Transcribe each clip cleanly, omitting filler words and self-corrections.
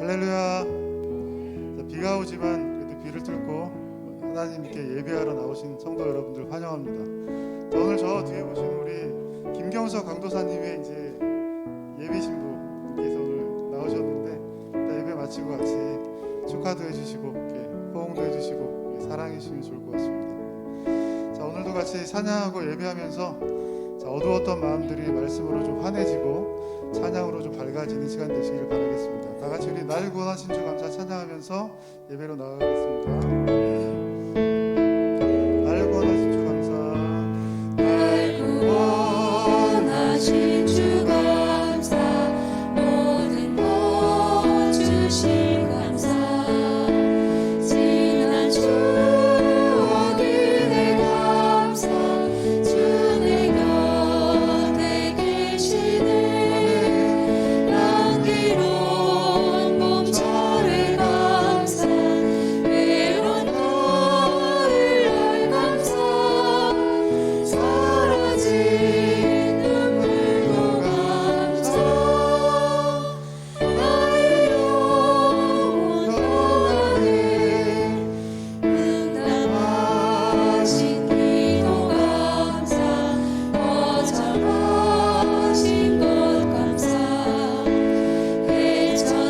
할렐루야. 자, 비가 오지만 그래도 비를 뚫고 하나님께 예배하러 나오신 성도 여러분들 환영합니다. 자, 오늘 저 뒤에 보시는 우리 김경석 강도사님의 이제 예비 신부께서 오늘 나오셨는데 예배 마치고 같이 축하도 해주시고 호응도 해주시고 사랑해 주시면 좋을 것 같습니다. 자, 오늘도 같이 찬양하고 예배하면서 어두웠던 마음들이 말씀으로 좀 환해지고 찬양으로 좀 밝아지는 시간 되시길 바라겠습니다. 다 같이 우리 날 구원하신 주 감사 찬양하면서 예배로 나아가겠습니다. 날 구원하신 주 감사. 날 구원하신 주 감사. 모든 것 주신 감사. 지난 추억 은혜 감사. 주 내 곁에 계시네. 향기로운 봄철의 감사. 외로운 가을 날 감사. 사라진 눈물도 감사. 나의 영혼 평안해. 응답하신 기도 감사. 거절하신 것 감사.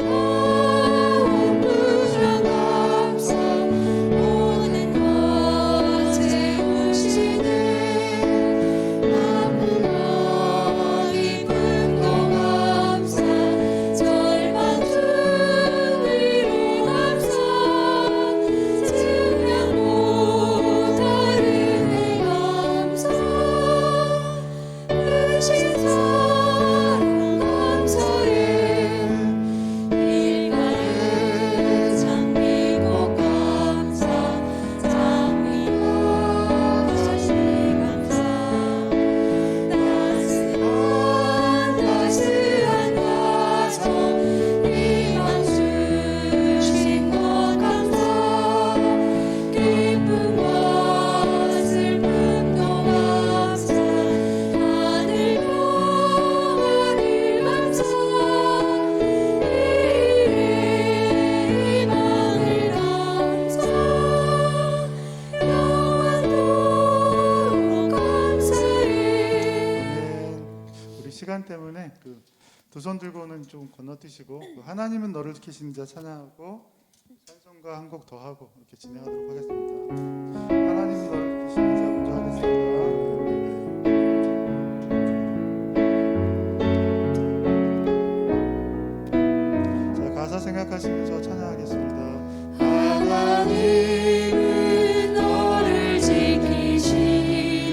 헤쳐나온 부정 감사. 모든 것 채우시네. 아프고 기쁨도 감사. 절망 중 위로 감사. 증명 못할 은혜 감사. 크신 사랑 감사해. 일가의 장미꽃 감사. 장미하시 감사. 따스한 가정 희망 주신 것 감사. 기쁨과 슬픔도 감사. 하늘 평안을 감사. 희망을 감사. 영원토록 감사해. 우리 시간 때문에 두 손 들고는 좀 건너뛰시고 하나님은 너를 지키시는 자 찬양하고 찬송가 한 곡 더 하고 이렇게 진행하도록 하겠습니다. 하나님은 너를 지키시는 자 먼저 하겠습니다. 자, 가사 생각하시면서 찬양하겠습니다. 하나님은 너를 지키시는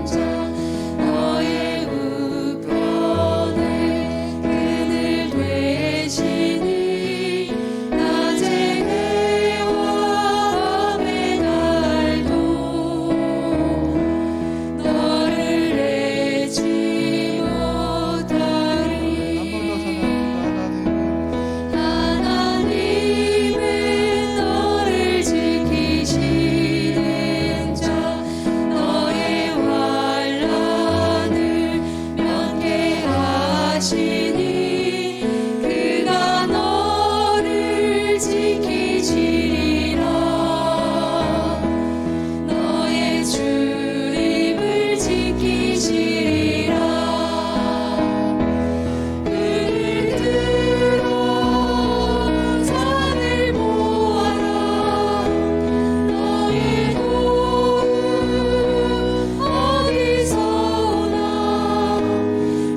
자. 너의 우편에 그늘 되시니. 낮의 해와 밤의 날도 너를 잊지 못하리. 한 번 더 찬양합니다. 하나님은 너를 지키시는 자. 너의 환난을 면케하시니. 그가 너를 지키시리라. 너의 출입을 지키시리라. 눈을 들어 산을 보아라. 너의 도움 어디서 오나.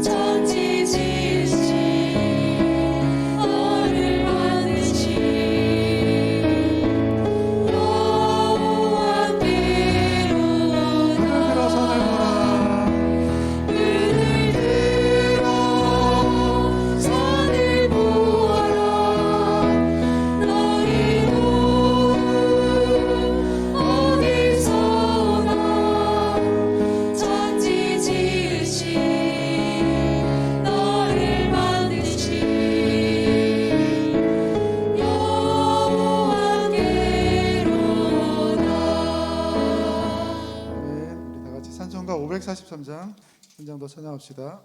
천지 지으신 너를 만드신 여호와께로다. 눈을 들어 산을 보라. 눈을 들어 산을 보아라. 너의 도움 어디서 오나. 천지 지으신 너를 만드신 여호와께로다. 우리 다 같이 찬송가 543장 한 장 더 찬양합시다.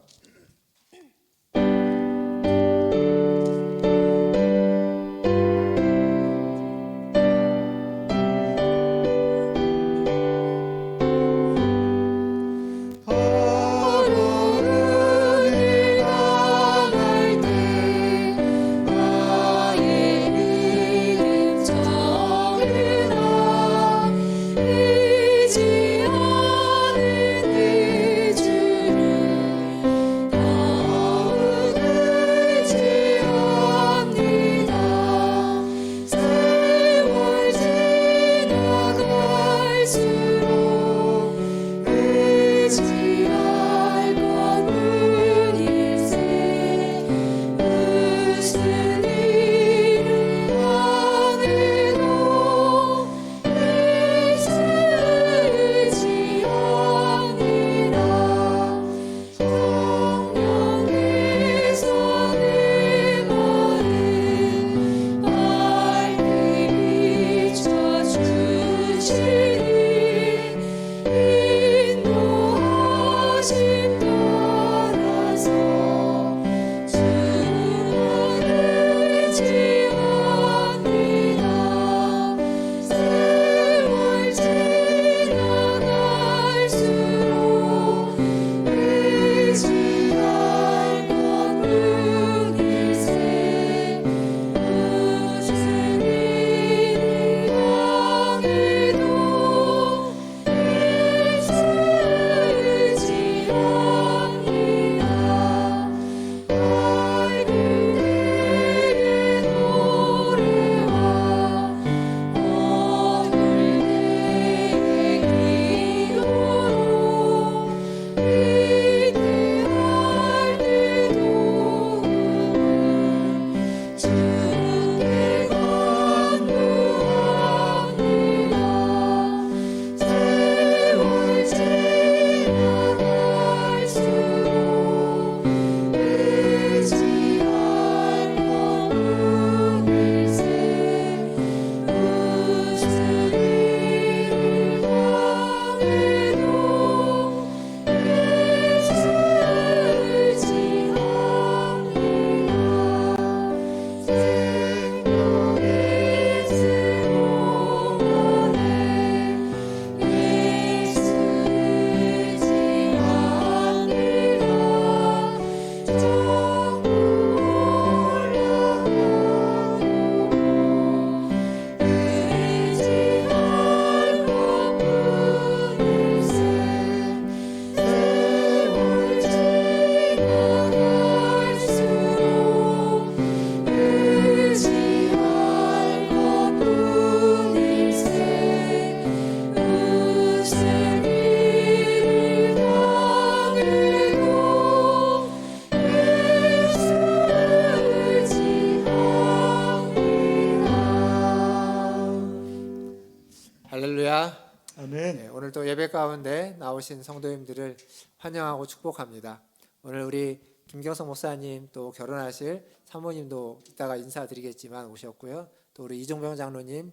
아멘. 네, 오늘도 예배 가운데 나오신 성도님들을 환영하고 축복합니다. 오늘 우리 김경석 목사님 또 결혼하실 사모님도 이따가 인사드리겠지만 오셨고요. 또 우리 이종병 장로님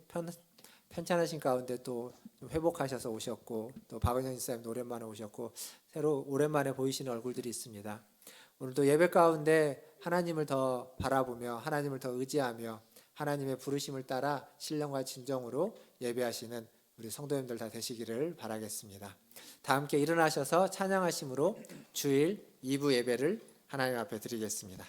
편찮으신 가운데 또 좀 회복하셔서 오셨고, 또 박은영 집사님도 오랜만에 오셨고, 새로 오랜만에 보이시는 얼굴들이 있습니다. 오늘도 예배 가운데 하나님을 더 바라보며 하나님을 더 의지하며 하나님의 부르심을 따라 신령과 진정으로 예배하시는 우리 성도님들 다 되시기를 바라겠습니다. 다 함께 일어나셔서 찬양하심으로 주일 2부 예배를 하나님 앞에 드리겠습니다.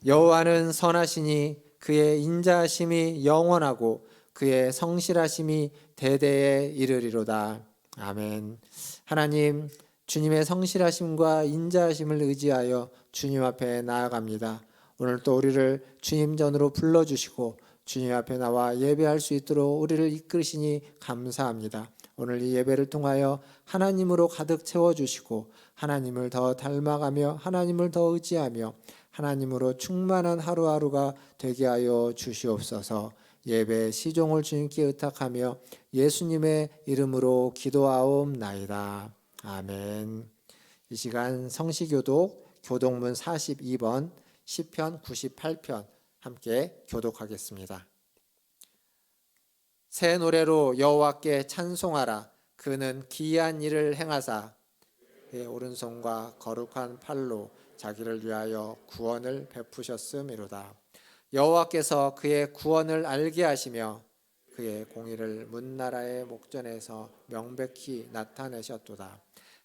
여호와는 선하시니 그의 인자하심이 영원하고 그의 성실하심이 대대에 이르리로다. 아멘. 하나님, 주님의 성실하심과 인자하심을 의지하여 주님 앞에 나아갑니다. 오늘 또 우리를 주님 전으로 불러주시고 주님 앞에 나와 예배할 수 있도록 우리를 이끄시니 감사합니다. 오늘 이 예배를 통하여 하나님으로 가득 채워주시고 하나님을 더 닮아가며 하나님을 더 의지하며 하나님으로 충만한 하루하루가 되게 하여 주시옵소서. 예배 시종을 주님께 의탁하며 예수님의 이름으로 기도하옵나이다. 아멘. 이 시간 성시교독 교독문 42번 시편 98편 함께 교독하겠습니다. 새 노래로 여호와께 찬송하라. 그는 기이한 일을 행하사 그의 오른손과 거룩한 팔로 자기를 위하여 구원을 베푸셨음이로다. 여호와께서 그의 구원을 알게 하시며 그의 공의를 문나라의 목전에서 명백히 나타내셨도다.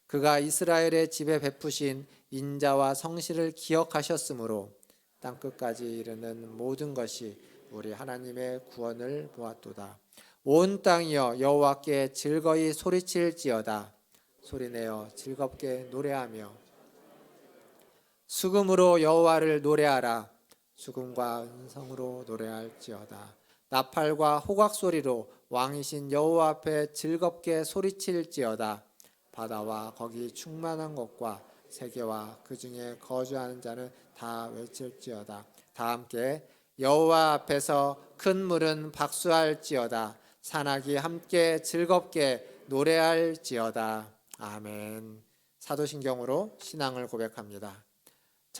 그가 이스라엘의 집에 베푸신 인자와 성실을 기억하셨으므로 땅끝까지 이르는 모든 것이 우리 하나님의 구원을 보았도다. 온 땅이여 여호와께 즐거이 소리칠지어다. 소리내어 즐겁게 노래하며 수금으로 여호와를 노래하라. 수금과 은성으로 노래할지어다. 나팔과 호각 소리로 왕이신 여호와 앞에 즐겁게 소리칠지어다. 바다와 거기 충만한 것과 세계와 그 중에 거주하는 자는 다 외칠지어다. 다 함께 여호와 앞에서 큰 물은 박수할지어다. 산악이 함께 즐겁게 노래할지어다. 아멘. 사도신경으로 신앙을 고백합니다.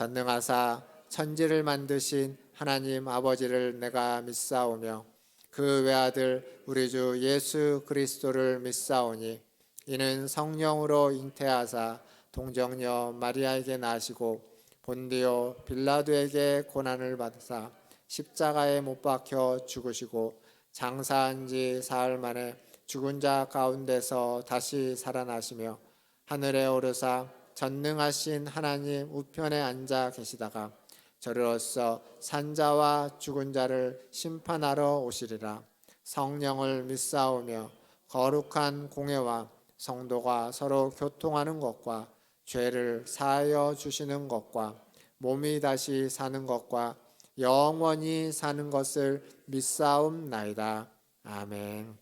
전능하사 천지를 만드신 하나님 아버지를 내가 믿사오며 그 외아들 우리 주 예수 그리스도를 믿사오니 이는 성령으로 잉태하사 동정녀 마리아에게 나시고 본디오 빌라도에게 고난을 받으사 십자가에 못 박혀 죽으시고 장사한 지 사흘 만에 죽은 자 가운데서 다시 살아나시며 하늘에 오르사 전능하신 하나님 우편에 앉아 계시다가 저리로서 산자와 죽은 자를 심판하러 오시리라. 성령을 믿사오며 거룩한 공회와 성도가 서로 교통하는 것과 죄를 사하여 주시는 것과 몸이 다시 사는 것과 영원히 사는 것을 믿사옵나이다. 아멘.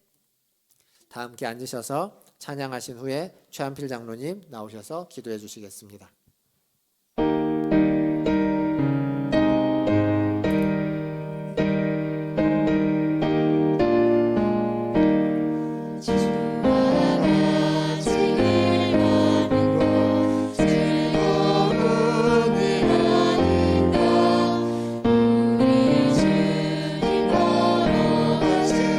다 함께 앉으셔서 찬양하신 후에 최한필 장로님 나오셔서 기도해 주시겠습니다. 우리 주님 걸어가신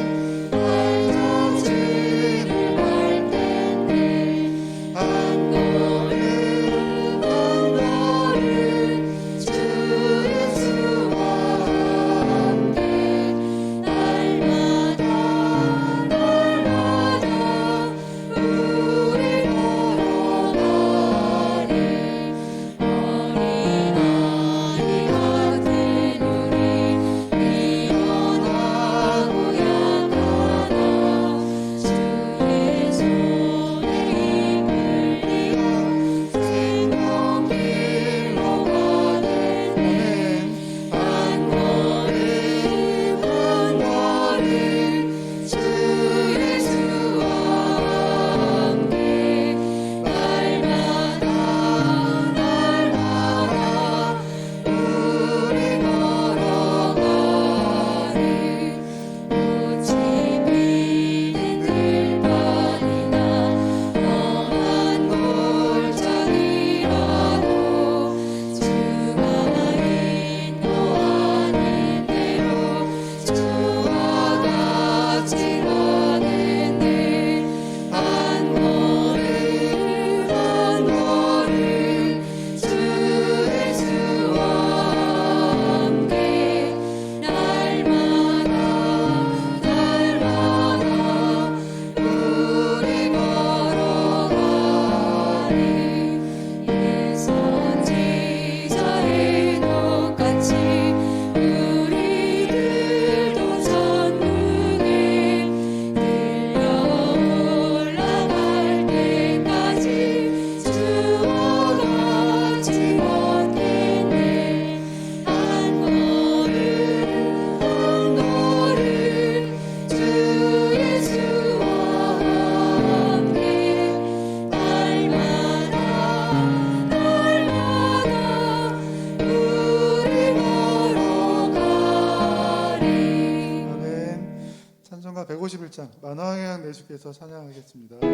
151장 만왕의 내주께서 찬양하겠습니다. 자,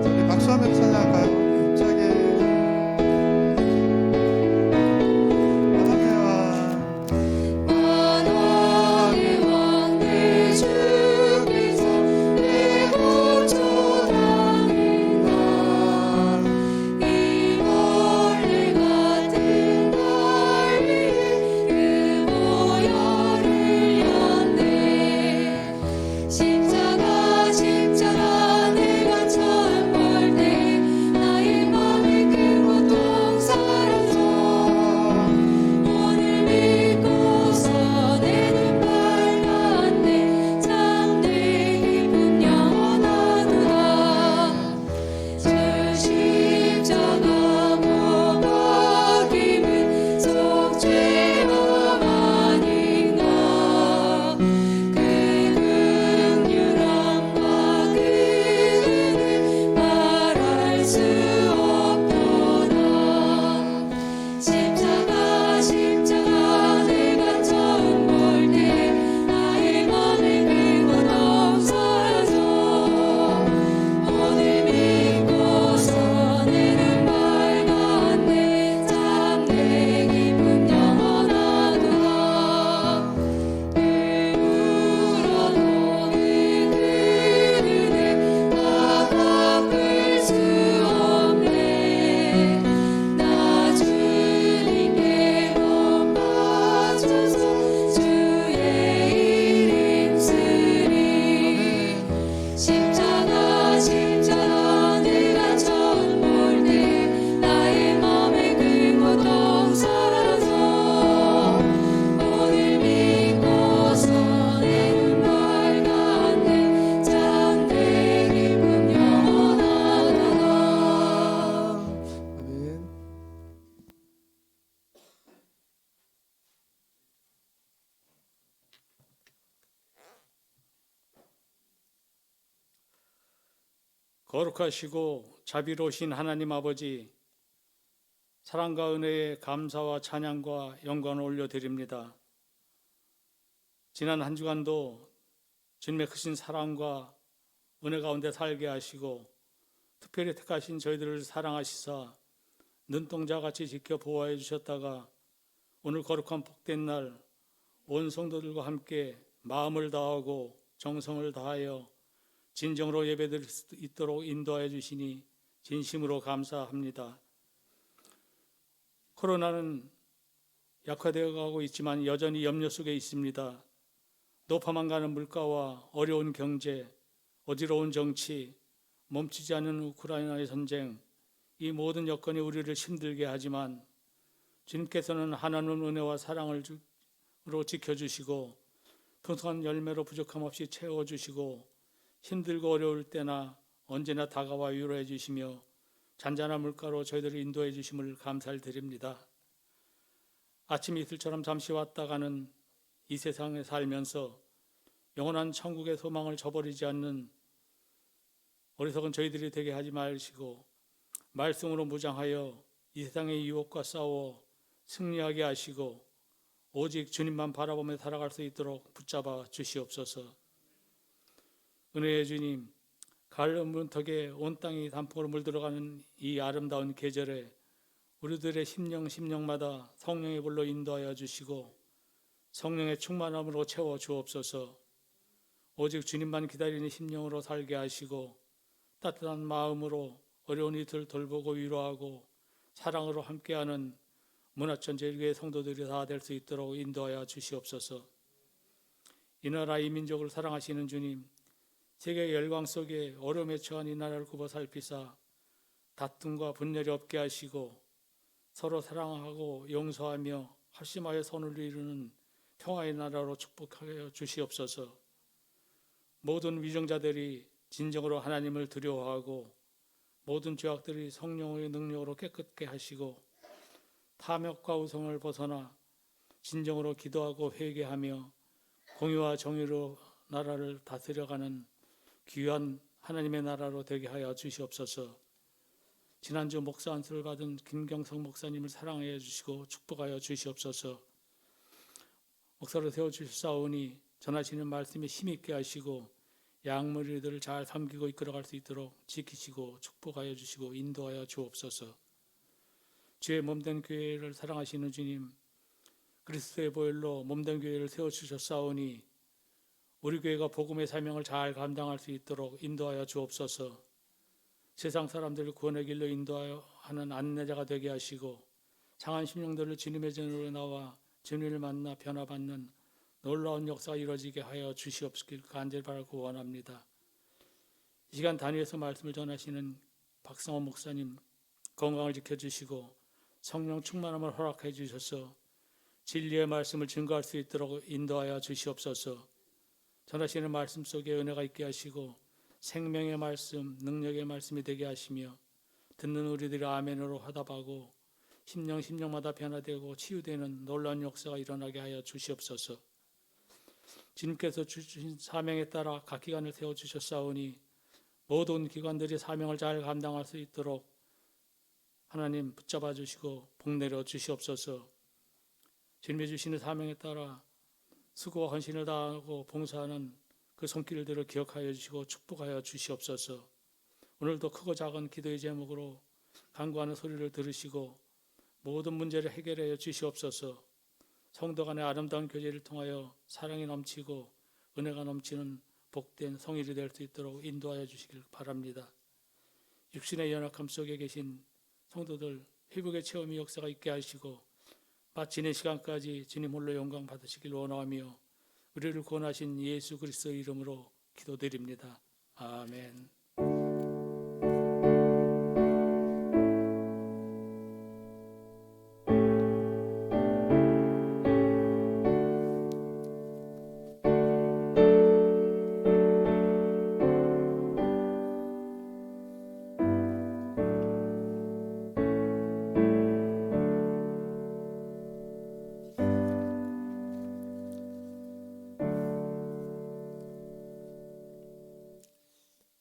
우리 박수하면서 찬양할까요? 힘차게. 만왕의 왕 내 주께서 내 구주하리라. 이 벌레 같은 날 위에 그 보혈을 였네. 십자가 내가 처음 볼 때 나의 맘에 그 고통 사라져. 오늘 믿고서 내 눈 밝았네. 참내 기쁨 영원하도다. 주 십자가 못 박힘은 속죄함 아닌가. 그 긍휼함과 그 은혜 말할 수 없도다. 십자가 내가 처음 볼 때 나의 맘에 그 고통 사라져. 오늘 믿고서 내 눈 밝았네. 참내 기쁨 영원하도다. 울어도 그 은혜 다 갚을 수 없네. 나 주님께 못 바쳐서 주의 이름 쓰리. 십자가 내가 처음 볼 때 나의 맘에 그 고통 사라져. 오늘 믿고서 내 눈 밝았네. 참내 기쁨 영원하도다. 아멘. 거룩하시고 자비로우신 하나님 아버지, 사랑과 은혜에 감사와 찬양과 영광을 올려드립니다. 지난 한 주간도 주님의 크신 사랑과 은혜 가운데 살게 하시고 특별히 택하신 저희들을 사랑하시사 눈동자같이 지켜 보호해 주셨다가 오늘 거룩한 복된 날 온 성도들과 함께 마음을 다하고 정성을 다하여 진정으로 예배드릴 수 있도록 인도하여 주시니 진심으로 감사합니다. 코로나는 약화되어 가고 있지만 여전히 염려 속에 있습니다. 높아만 가는 물가와 어려운 경제, 어지러운 정치, 멈추지 않는 우크라이나의 전쟁, 이 모든 여건이 우리를 힘들게 하지만 주님께서는 하나님 은혜와 사랑으로 지켜주시고 풍성한 열매로 부족함 없이 채워주시고 힘들고 어려울 때나 언제나 다가와 위로해 주시며 잔잔한 물가로 저희들을 인도해 주심을 감사를 드립니다. 아침 이슬처럼 잠시 왔다 가는 이 세상에 살면서 영원한 천국의 소망을 저버리지 않는 어리석은 저희들이 되게 하지 마시고 말씀으로 무장하여 이 세상의 유혹과 싸워 승리하게 하시고 오직 주님만 바라보며 살아갈 수 있도록 붙잡아 주시옵소서. 은혜의 주님, 가을 문턱에 온 땅이 단풍으로 물들어가는 이 아름다운 계절에 우리들의 심령마다 성령의 불로 인도하여 주시고 성령의 충만함으로 채워 주옵소서. 오직 주님만 기다리는 심령으로 살게 하시고 따뜻한 마음으로 어려운 이들 돌보고 위로하고 사랑으로 함께하는 문화천 제일교회 성도들이 다 될 수 있도록 인도하여 주시옵소서. 이 나라 이 민족을 사랑하시는 주님, 세계 열광 속에 어려움에 처한 이 나라를 굽어 살피사 다툼과 분열이 없게 하시고 서로 사랑하고 용서하며 합심하여 선을 이루는 평화의 나라로 축복하여 주시옵소서. 모든 위정자들이 진정으로 하나님을 두려워하고 모든 죄악들이 성령의 능력으로 깨끗게 하시고 탐욕과 우성을 벗어나 진정으로 기도하고 회개하며 공의와 정의로 나라를 다스려가는 귀한 하나님의 나라로 되게 하여 주시옵소서. 지난주 목사 안수를 받은 김경석 목사님을 사랑해 주시고 축복하여 주시옵소서. 목사로 세워주셨사오니 전하시는 말씀에 힘있게 하시고 양무리들을 잘 섬기고 이끌어갈 수 있도록 지키시고 축복하여 주시고 인도하여 주옵소서. 주의 몸된 교회를 사랑하시는 주님, 그리스도의 보혈로 몸된 교회를 세워주셨사오니 우리 교회가 복음의 사명을 잘 감당할 수 있도록 인도하여 주옵소서. 세상 사람들을 구원의 길로 인도하는 안내자가 되게 하시고 상한 심령들을 주님의 전으로 나와 주님을 만나 변화받는 놀라운 역사가 이루어지게 하여 주시옵길 간절히 바라고 원합니다. 이 시간 단위에서 말씀을 전하시는 박성호 목사님 건강을 지켜주시고 성령 충만함을 허락해 주셔서 진리의 말씀을 증거할 수 있도록 인도하여 주시옵소서. 전하시는 말씀 속에 은혜가 있게 하시고 생명의 말씀, 능력의 말씀이 되게 하시며 듣는 우리들이 아멘으로 화답하고 심령마다 변화되고 치유되는 놀라운 역사가 일어나게 하여 주시옵소서. 주님께서 주신 사명에 따라 각 기관을 세워주셨사오니 모든 기관들이 사명을 잘 감당할 수 있도록 하나님 붙잡아 주시고 복내려 주시옵소서. 주님이 주시는 사명에 따라 수고와 헌신을 다하고 봉사하는 그 손길들을 기억하여 주시고 축복하여 주시옵소서. 오늘도 크고 작은 기도의 제목으로 간구하는 소리를 들으시고 모든 문제를 해결하여 주시옵소서. 성도 간의 아름다운 교제를 통하여 사랑이 넘치고 은혜가 넘치는 복된 성일이 될 수 있도록 인도하여 주시길 바랍니다. 육신의 연약함 속에 계신 성도들 회복의 체험이 역사가 있게 하시고 마치는 시간까지 주님 홀로 영광 받으시길 원하며 우리를 구원하신 예수 그리스도의 이름으로 기도드립니다. 아멘.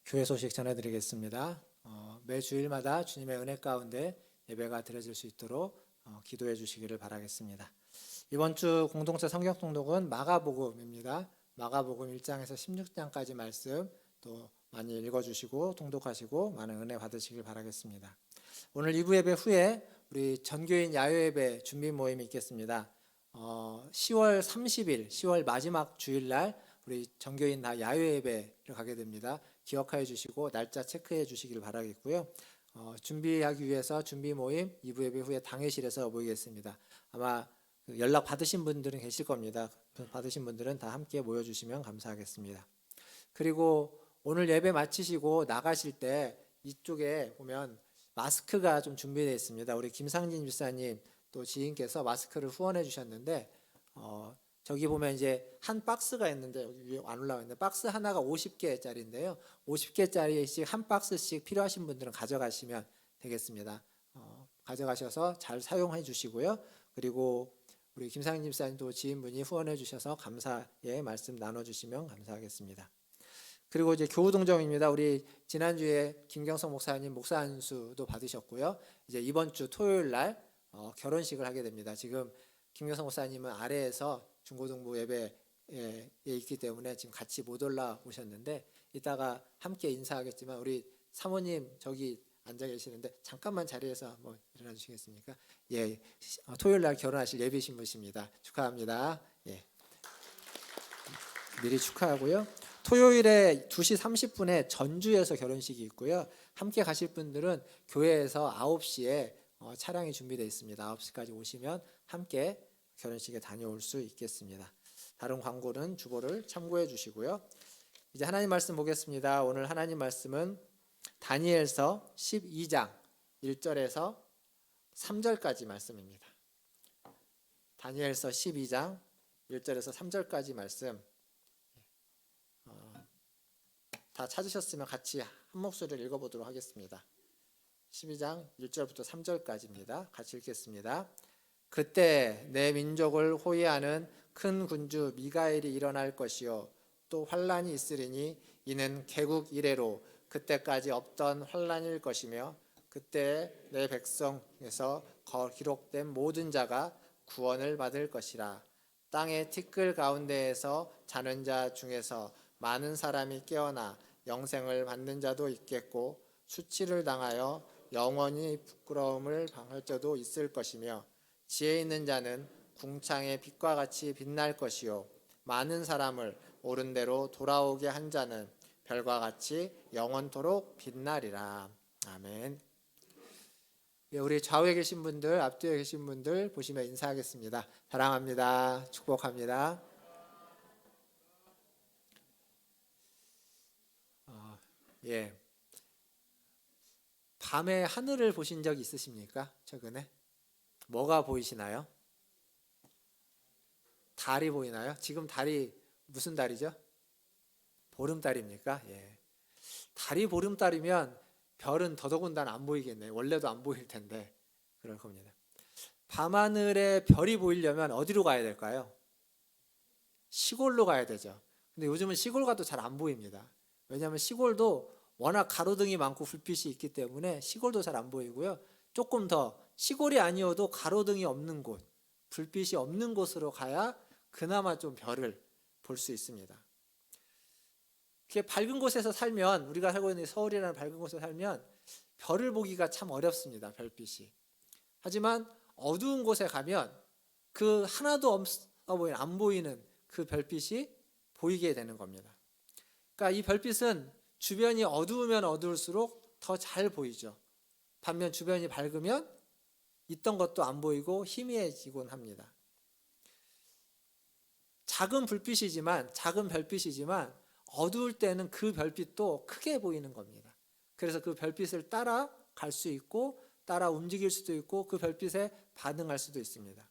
교회 소식 전해드리겠습니다. 매 주일마다 주님의 은혜 가운데 예배가 드려질 수 있도록 기도해 주시기를 바라겠습니다. 이번 주 공동체 성경 통독은 마가복음입니다. 마가복음 1장에서 16장까지 말씀 또 많이 읽어주시고 통독하시고 많은 은혜 받으시길 바라겠습니다. 오늘 2부 예배 후에 우리 전교인 야외예배 준비 모임이 있겠습니다. 10월 30일 10월 마지막 주일날 우리 전교인 다 야외예배를 가게 됩니다. 기억하여 주시고 날짜 체크해 주시길 바라겠고요. 준비하기 위해서 준비 모임 2부 예배 후에 당회실에서 모이겠습니다. 아마 연락 받으신 분들은 계실 겁니다. 받으신 분들은 다 함께 모여주시면 감사하겠습니다. 그리고 오늘 예배 마치시고 나가실 때 이쪽에 보면 마스크가 좀 준비되어 있습니다. 우리 김상진 집사님 또 지인께서 마스크를 후원해 주셨는데 저기 보면 이제 한 박스가 있는데 여기 위에 안 올라와 있는데 박스 하나가 50개짜리인데요. 50개짜리씩 한 박스씩 필요하신 분들은 가져가시면 되겠습니다. 가져가셔서 잘 사용해 주시고요. 그리고 우리 김상인 집사님도 지인분이 후원해 주셔서 감사의 말씀 나눠주시면 감사하겠습니다. 그리고 이제 교우동정입니다. 우리 지난주에 김경석 목사님 목사 안수도 받으셨고요. 이제 이번 주 토요일 날 결혼식을 하게 됩니다. 지금 김경석 목사님은 아래에서 중고등부 예배에 있기 때문에 지금 같이 못 올라오셨는데 이따가 함께 인사하겠지만 우리 사모님 저기 앉아 계시는데 잠깐만 자리에서 한번 일어나 주시겠습니까? 예, 토요일 날 결혼하실 예비 신부십니다. 축하합니다. 예, 미리 축하하고요. 토요일에 2시 30분에 전주에서 결혼식이 있고요. 함께 가실 분들은 교회에서 9시에 차량이 준비되어 있습니다. 9시까지 오시면 함께 결혼식에 다녀올 수 있겠습니다. 다른 광고는 주보를 참고해 주시고요. 이제 하나님 말씀 보겠습니다. 오늘 하나님 말씀은 다니엘서 12장 1절에서 3절까지 말씀입니다. 다니엘서 12장 1절에서 3절까지 말씀 다 찾으셨으면 같이 한 목소리를 읽어보도록 하겠습니다. 12장 1절부터 3절까지입니다. 같이 읽겠습니다. 그때 내 민족을 호위하는 큰 군주 미가엘이 일어날 것이요 또 환란이 있으리니 이는 개국 이래로 그때까지 없던 환란일 것이며 그때 내 백성에서 기록된 모든 자가 구원을 받을 것이라. 땅의 티끌 가운데에서 자는 자 중에서 많은 사람이 깨어나 영생을 받는 자도 있겠고 수치를 당하여 영원히 부끄러움을 당할 자도 있을 것이며 지혜 있는 자는 궁창의 빛과 같이 빛날 것이요 많은 사람을 옳은 대로 돌아오게 한 자는 별과 같이 영원토록 빛나리라. 아멘. 예, 우리 좌우에 계신 분들, 앞뒤에 계신 분들 보시며 인사하겠습니다. 사랑합니다. 축복합니다. 예. 밤에 하늘을 보신 적 있으십니까? 최근에? 뭐가 보이시나요? 달이 보이나요? 지금 달이 무슨 달이죠? 보름달입니까? 예. 달이 보름달이면 별은 더더군다나 안 보이겠네요. 원래도 안 보일 텐데 그럴 겁니다. 밤하늘에 별이 보이려면 어디로 가야 될까요? 시골로 가야 되죠. 근데 요즘은 시골 가도 잘 안 보입니다. 왜냐하면 시골도 워낙 가로등이 많고 불빛이 있기 때문에 시골도 잘 안 보이고요. 조금 더 시골이 아니어도 가로등이 없는 곳, 불빛이 없는 곳으로 가야 그나마 좀 별을 볼 수 있습니다. 이렇게 밝은 곳에서 살면, 우리가 살고 있는 서울이라는 밝은 곳에 살면 별을 보기가 참 어렵습니다. 별빛이. 하지만 어두운 곳에 가면 그 하나도 안 보이는 그 별빛이 보이게 되는 겁니다. 그러니까 이 별빛은 주변이 어두우면 어두울수록 더 잘 보이죠. 반면 주변이 밝으면 있던 것도 안 보이고 희미해지곤 합니다. 작은 불빛이지만, 작은 별빛이지만 어두울 때는 그 별빛도 크게 보이는 겁니다. 그래서 그 별빛을 따라 갈 수 있고 따라 움직일 수도 있고 그 별빛에 반응할 수도 있습니다.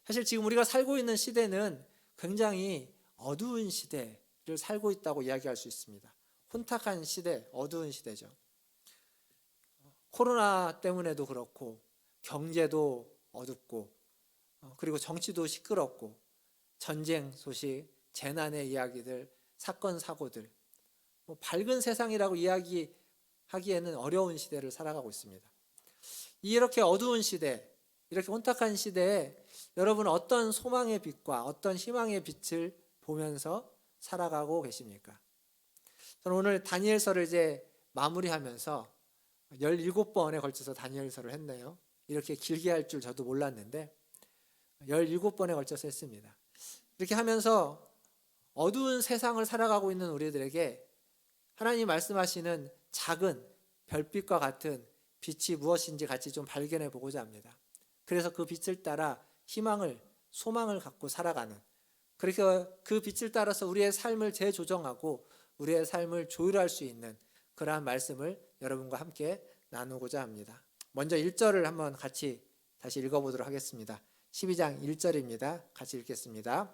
사실 지금 우리가 살고 있는 시대는 굉장히 어두운 시대를 살고 있다고 이야기할 수 있습니다. 혼탁한 시대, 어두운 시대죠. 코로나 때문에도 그렇고 경제도 어둡고 그리고 정치도 시끄럽고 전쟁 소식, 재난의 이야기들, 사건 사고들, 밝은 세상이라고 이야기하기에는 어려운 시대를 살아가고 있습니다. 이렇게 어두운 시대, 이렇게 혼탁한 시대에 여러분은 어떤 소망의 빛과 어떤 희망의 빛을 보면서 살아가고 계십니까? 저는 오늘 다니엘서를 이제 마무리하면서 17번에 걸쳐서 다니엘서를 했네요. 이렇게 길게 할 줄 저도 몰랐는데 17번에 걸쳐서 했습니다. 이렇게 하면서 어두운 세상을 살아가고 있는 우리들에게 하나님 말씀하시는 작은 별빛과 같은 빛이 무엇인지 같이 좀 발견해 보고자 합니다. 그래서 그 빛을 따라 희망을, 소망을 갖고 살아가는, 그렇게 그 빛을 따라서 우리의 삶을 재조정하고 우리의 삶을 조율할 수 있는 그러한 말씀을 여러분과 함께 나누고자 합니다. 먼저 1절을 한번 같이 다시 읽어보도록 하겠습니다. 12장 1절입니다. 같이 읽겠습니다.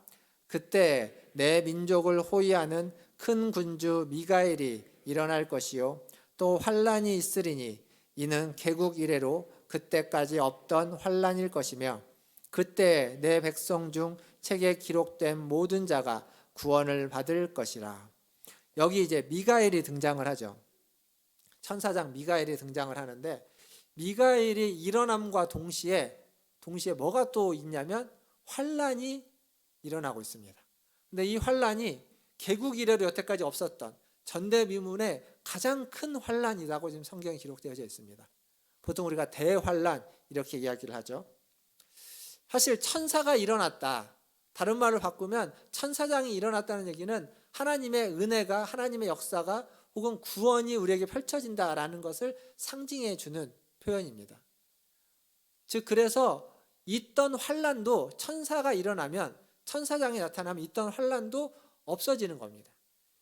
그때 내 민족을 호위하는 큰 군주 미가엘이 일어날 것이요 또 환란이 있으리니 이는 개국 이래로 그때까지 없던 환란일 것이며 그때 내 백성 중 책에 기록된 모든 자가 구원을 받을 것이라. 여기 이제 미가엘이 등장을 하죠. 천사장 미가엘이 등장을 하는데 미가엘이 일어남과 동시에 뭐가 또 있냐면 환란이 일어나고 있습니다. 근데 이 환란이 개국 이래로 여태까지 없었던 전대미문의 가장 큰 환란이라고 지금 성경에 기록되어져 있습니다. 보통 우리가 대환란 이렇게 이야기를 하죠. 사실 천사가 일어났다. 다른 말을 바꾸면 천사장이 일어났다는 얘기는 하나님의 은혜가, 하나님의 역사가 혹은 구원이 우리에게 펼쳐진다라는 것을 상징해 주는 표현입니다. 즉 그래서 있던 환란도 천사가 일어나면, 천사장이 나타나면 있던 환란도 없어지는 겁니다.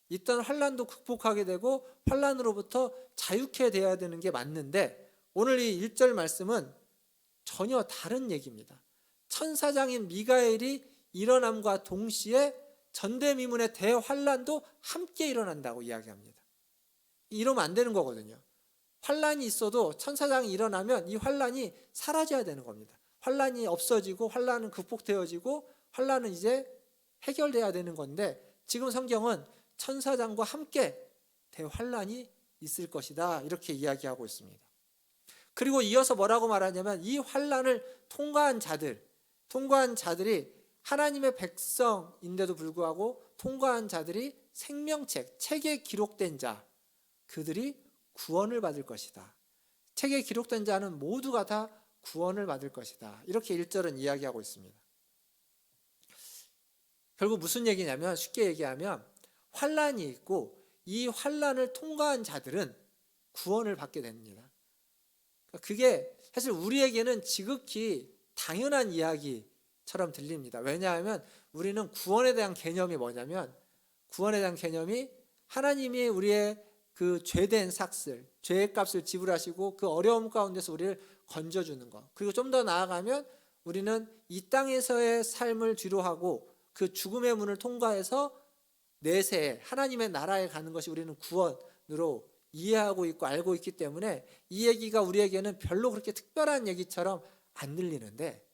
있던 환란도 극복하게 되고 환란으로부터 자유케 되어야 되는 게 맞는데 오늘 이 1절 말씀은 전혀 다른 얘기입니다. 천사장인 미가엘이 일어남과 동시에 전대미문의 대환란도 함께 일어난다고 이야기합니다. 이러면 안 되는 거거든요. 환란이 있어도 천사장이 일어나면 이 환란이 사라져야 되는 겁니다. 환란이 없어지고 환란은 극복되어지고 환란은 이제 해결돼야 되는 건데 지금 성경은 천사장과 함께 대환란이 있을 것이다 이렇게 이야기하고 있습니다. 그리고 이어서 뭐라고 말하냐면 이 환란을 통과한 자들이 하나님의 백성인데도 불구하고 통과한 자들이 생명책, 책에 기록된 자, 그들이 구원을 받을 것이다. 책에 기록된 자는 모두가 다 구원을 받을 것이다. 이렇게 1절은 이야기하고 있습니다. 결국 무슨 얘기냐면, 쉽게 얘기하면 환란이 있고 이 환란을 통과한 자들은 구원을 받게 됩니다. 그게 사실 우리에게는 지극히 당연한 이야기처럼 들립니다. 왜냐하면 우리는 구원에 대한 개념이 뭐냐면, 구원에 대한 개념이 하나님이 우리의 그 죄된 삭슬, 죄의 값을 지불하시고 그 어려움 가운데서 우리를 건져주는 것. 그리고 좀 더 나아가면 우리는 이 땅에서의 삶을 뒤로하고 그 죽음의 문을 통과해서 내세 하나님의 나라에 가는 것이 우리는 구원으로 이해하고 있고 알고 있기 때문에 이 얘기가 우리에게는 별로 그렇게 특별한 얘기처럼 안 들리는데,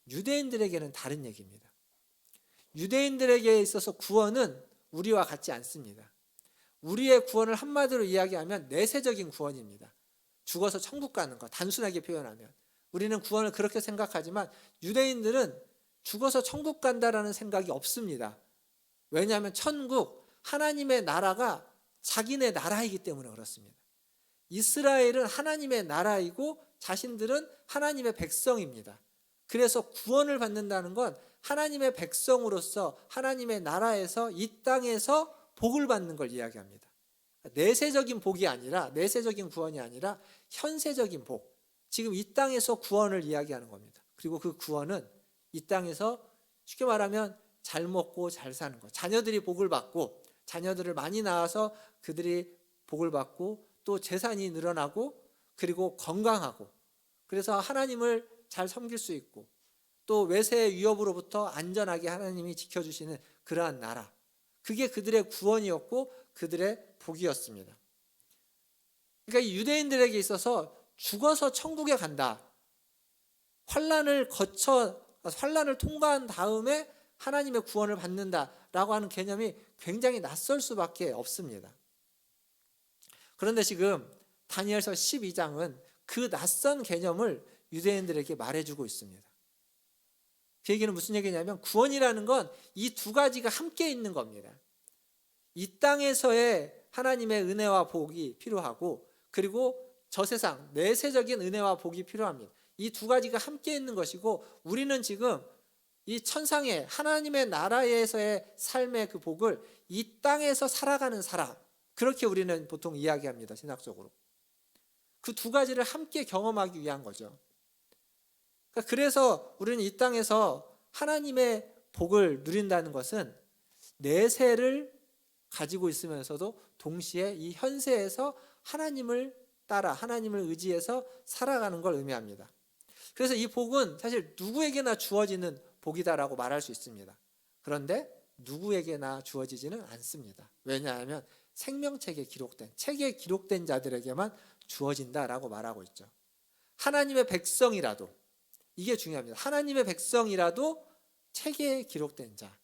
유대인들에게는 다른 얘기입니다. 유대인들에게 있어서 구원은 우리와 같지 않습니다. 우리의 구원을 한마디로 이야기하면 내세적인 구원입니다. 죽어서 천국 가는 것, 단순하게 표현하면. 우리는 구원을 그렇게 생각하지만 유대인들은 죽어서 천국 간다라는 생각이 없습니다. 왜냐하면 천국, 하나님의 나라가 자기네 나라이기 때문에 그렇습니다. 이스라엘은 하나님의 나라이고 자신들은 하나님의 백성입니다. 그래서 구원을 받는다는 건 하나님의 백성으로서 하나님의 나라에서 이 땅에서 복을 받는 걸 이야기합니다. 내세적인 복이 아니라, 내세적인 구원이 아니라 현세적인 복, 지금 이 땅에서 구원을 이야기하는 겁니다. 그리고 그 구원은 이 땅에서 쉽게 말하면 잘 먹고 잘 사는 것, 자녀들이 복을 받고 자녀들을 많이 낳아서 그들이 복을 받고 또 재산이 늘어나고 그리고 건강하고, 그래서 하나님을 잘 섬길 수 있고 또 외세의 위협으로부터 안전하게 하나님이 지켜주시는 그러한 나라, 그게 그들의 구원이었고 그들의 복이었습니다. 그러니까 이 유대인들에게 있어서 죽어서 천국에 간다, 환란을 통과한 다음에 하나님의 구원을 받는다라고 하는 개념이 굉장히 낯설 수밖에 없습니다. 그런데 지금 다니엘서 12장은 그 낯선 개념을 유대인들에게 말해주고 있습니다. 그 얘기는 무슨 얘기냐면, 구원이라는 건 이 두 가지가 함께 있는 겁니다. 이 땅에서의 하나님의 은혜와 복이 필요하고 그리고 저 세상 내세적인 은혜와 복이 필요합니다. 이 두 가지가 함께 있는 것이고, 우리는 지금 이 천상의 하나님의 나라에서의 삶의 그 복을 이 땅에서 살아가는 사람, 그렇게 우리는 보통 이야기합니다. 신학적으로 그 두 가지를 함께 경험하기 위한 거죠. 그래서 우리는 이 땅에서 하나님의 복을 누린다는 것은 내세를 가지고 있으면서도 동시에 이 현세에서 하나님을 따라 하나님을 의지해서 살아가는 걸 의미합니다. 그래서 이 복은 사실 누구에게나 주어지는 복이다라고 말할 수 있습니다. 그런데 누구에게나 주어지지는 않습니다. 왜냐하면 생명책에 기록된, 책에 기록된 자들에게만 주어진다라고 말하고 있죠. 하나님의 백성이라도, 이게 중요합니다. 하나님의 백성이라도 책에 기록된 자.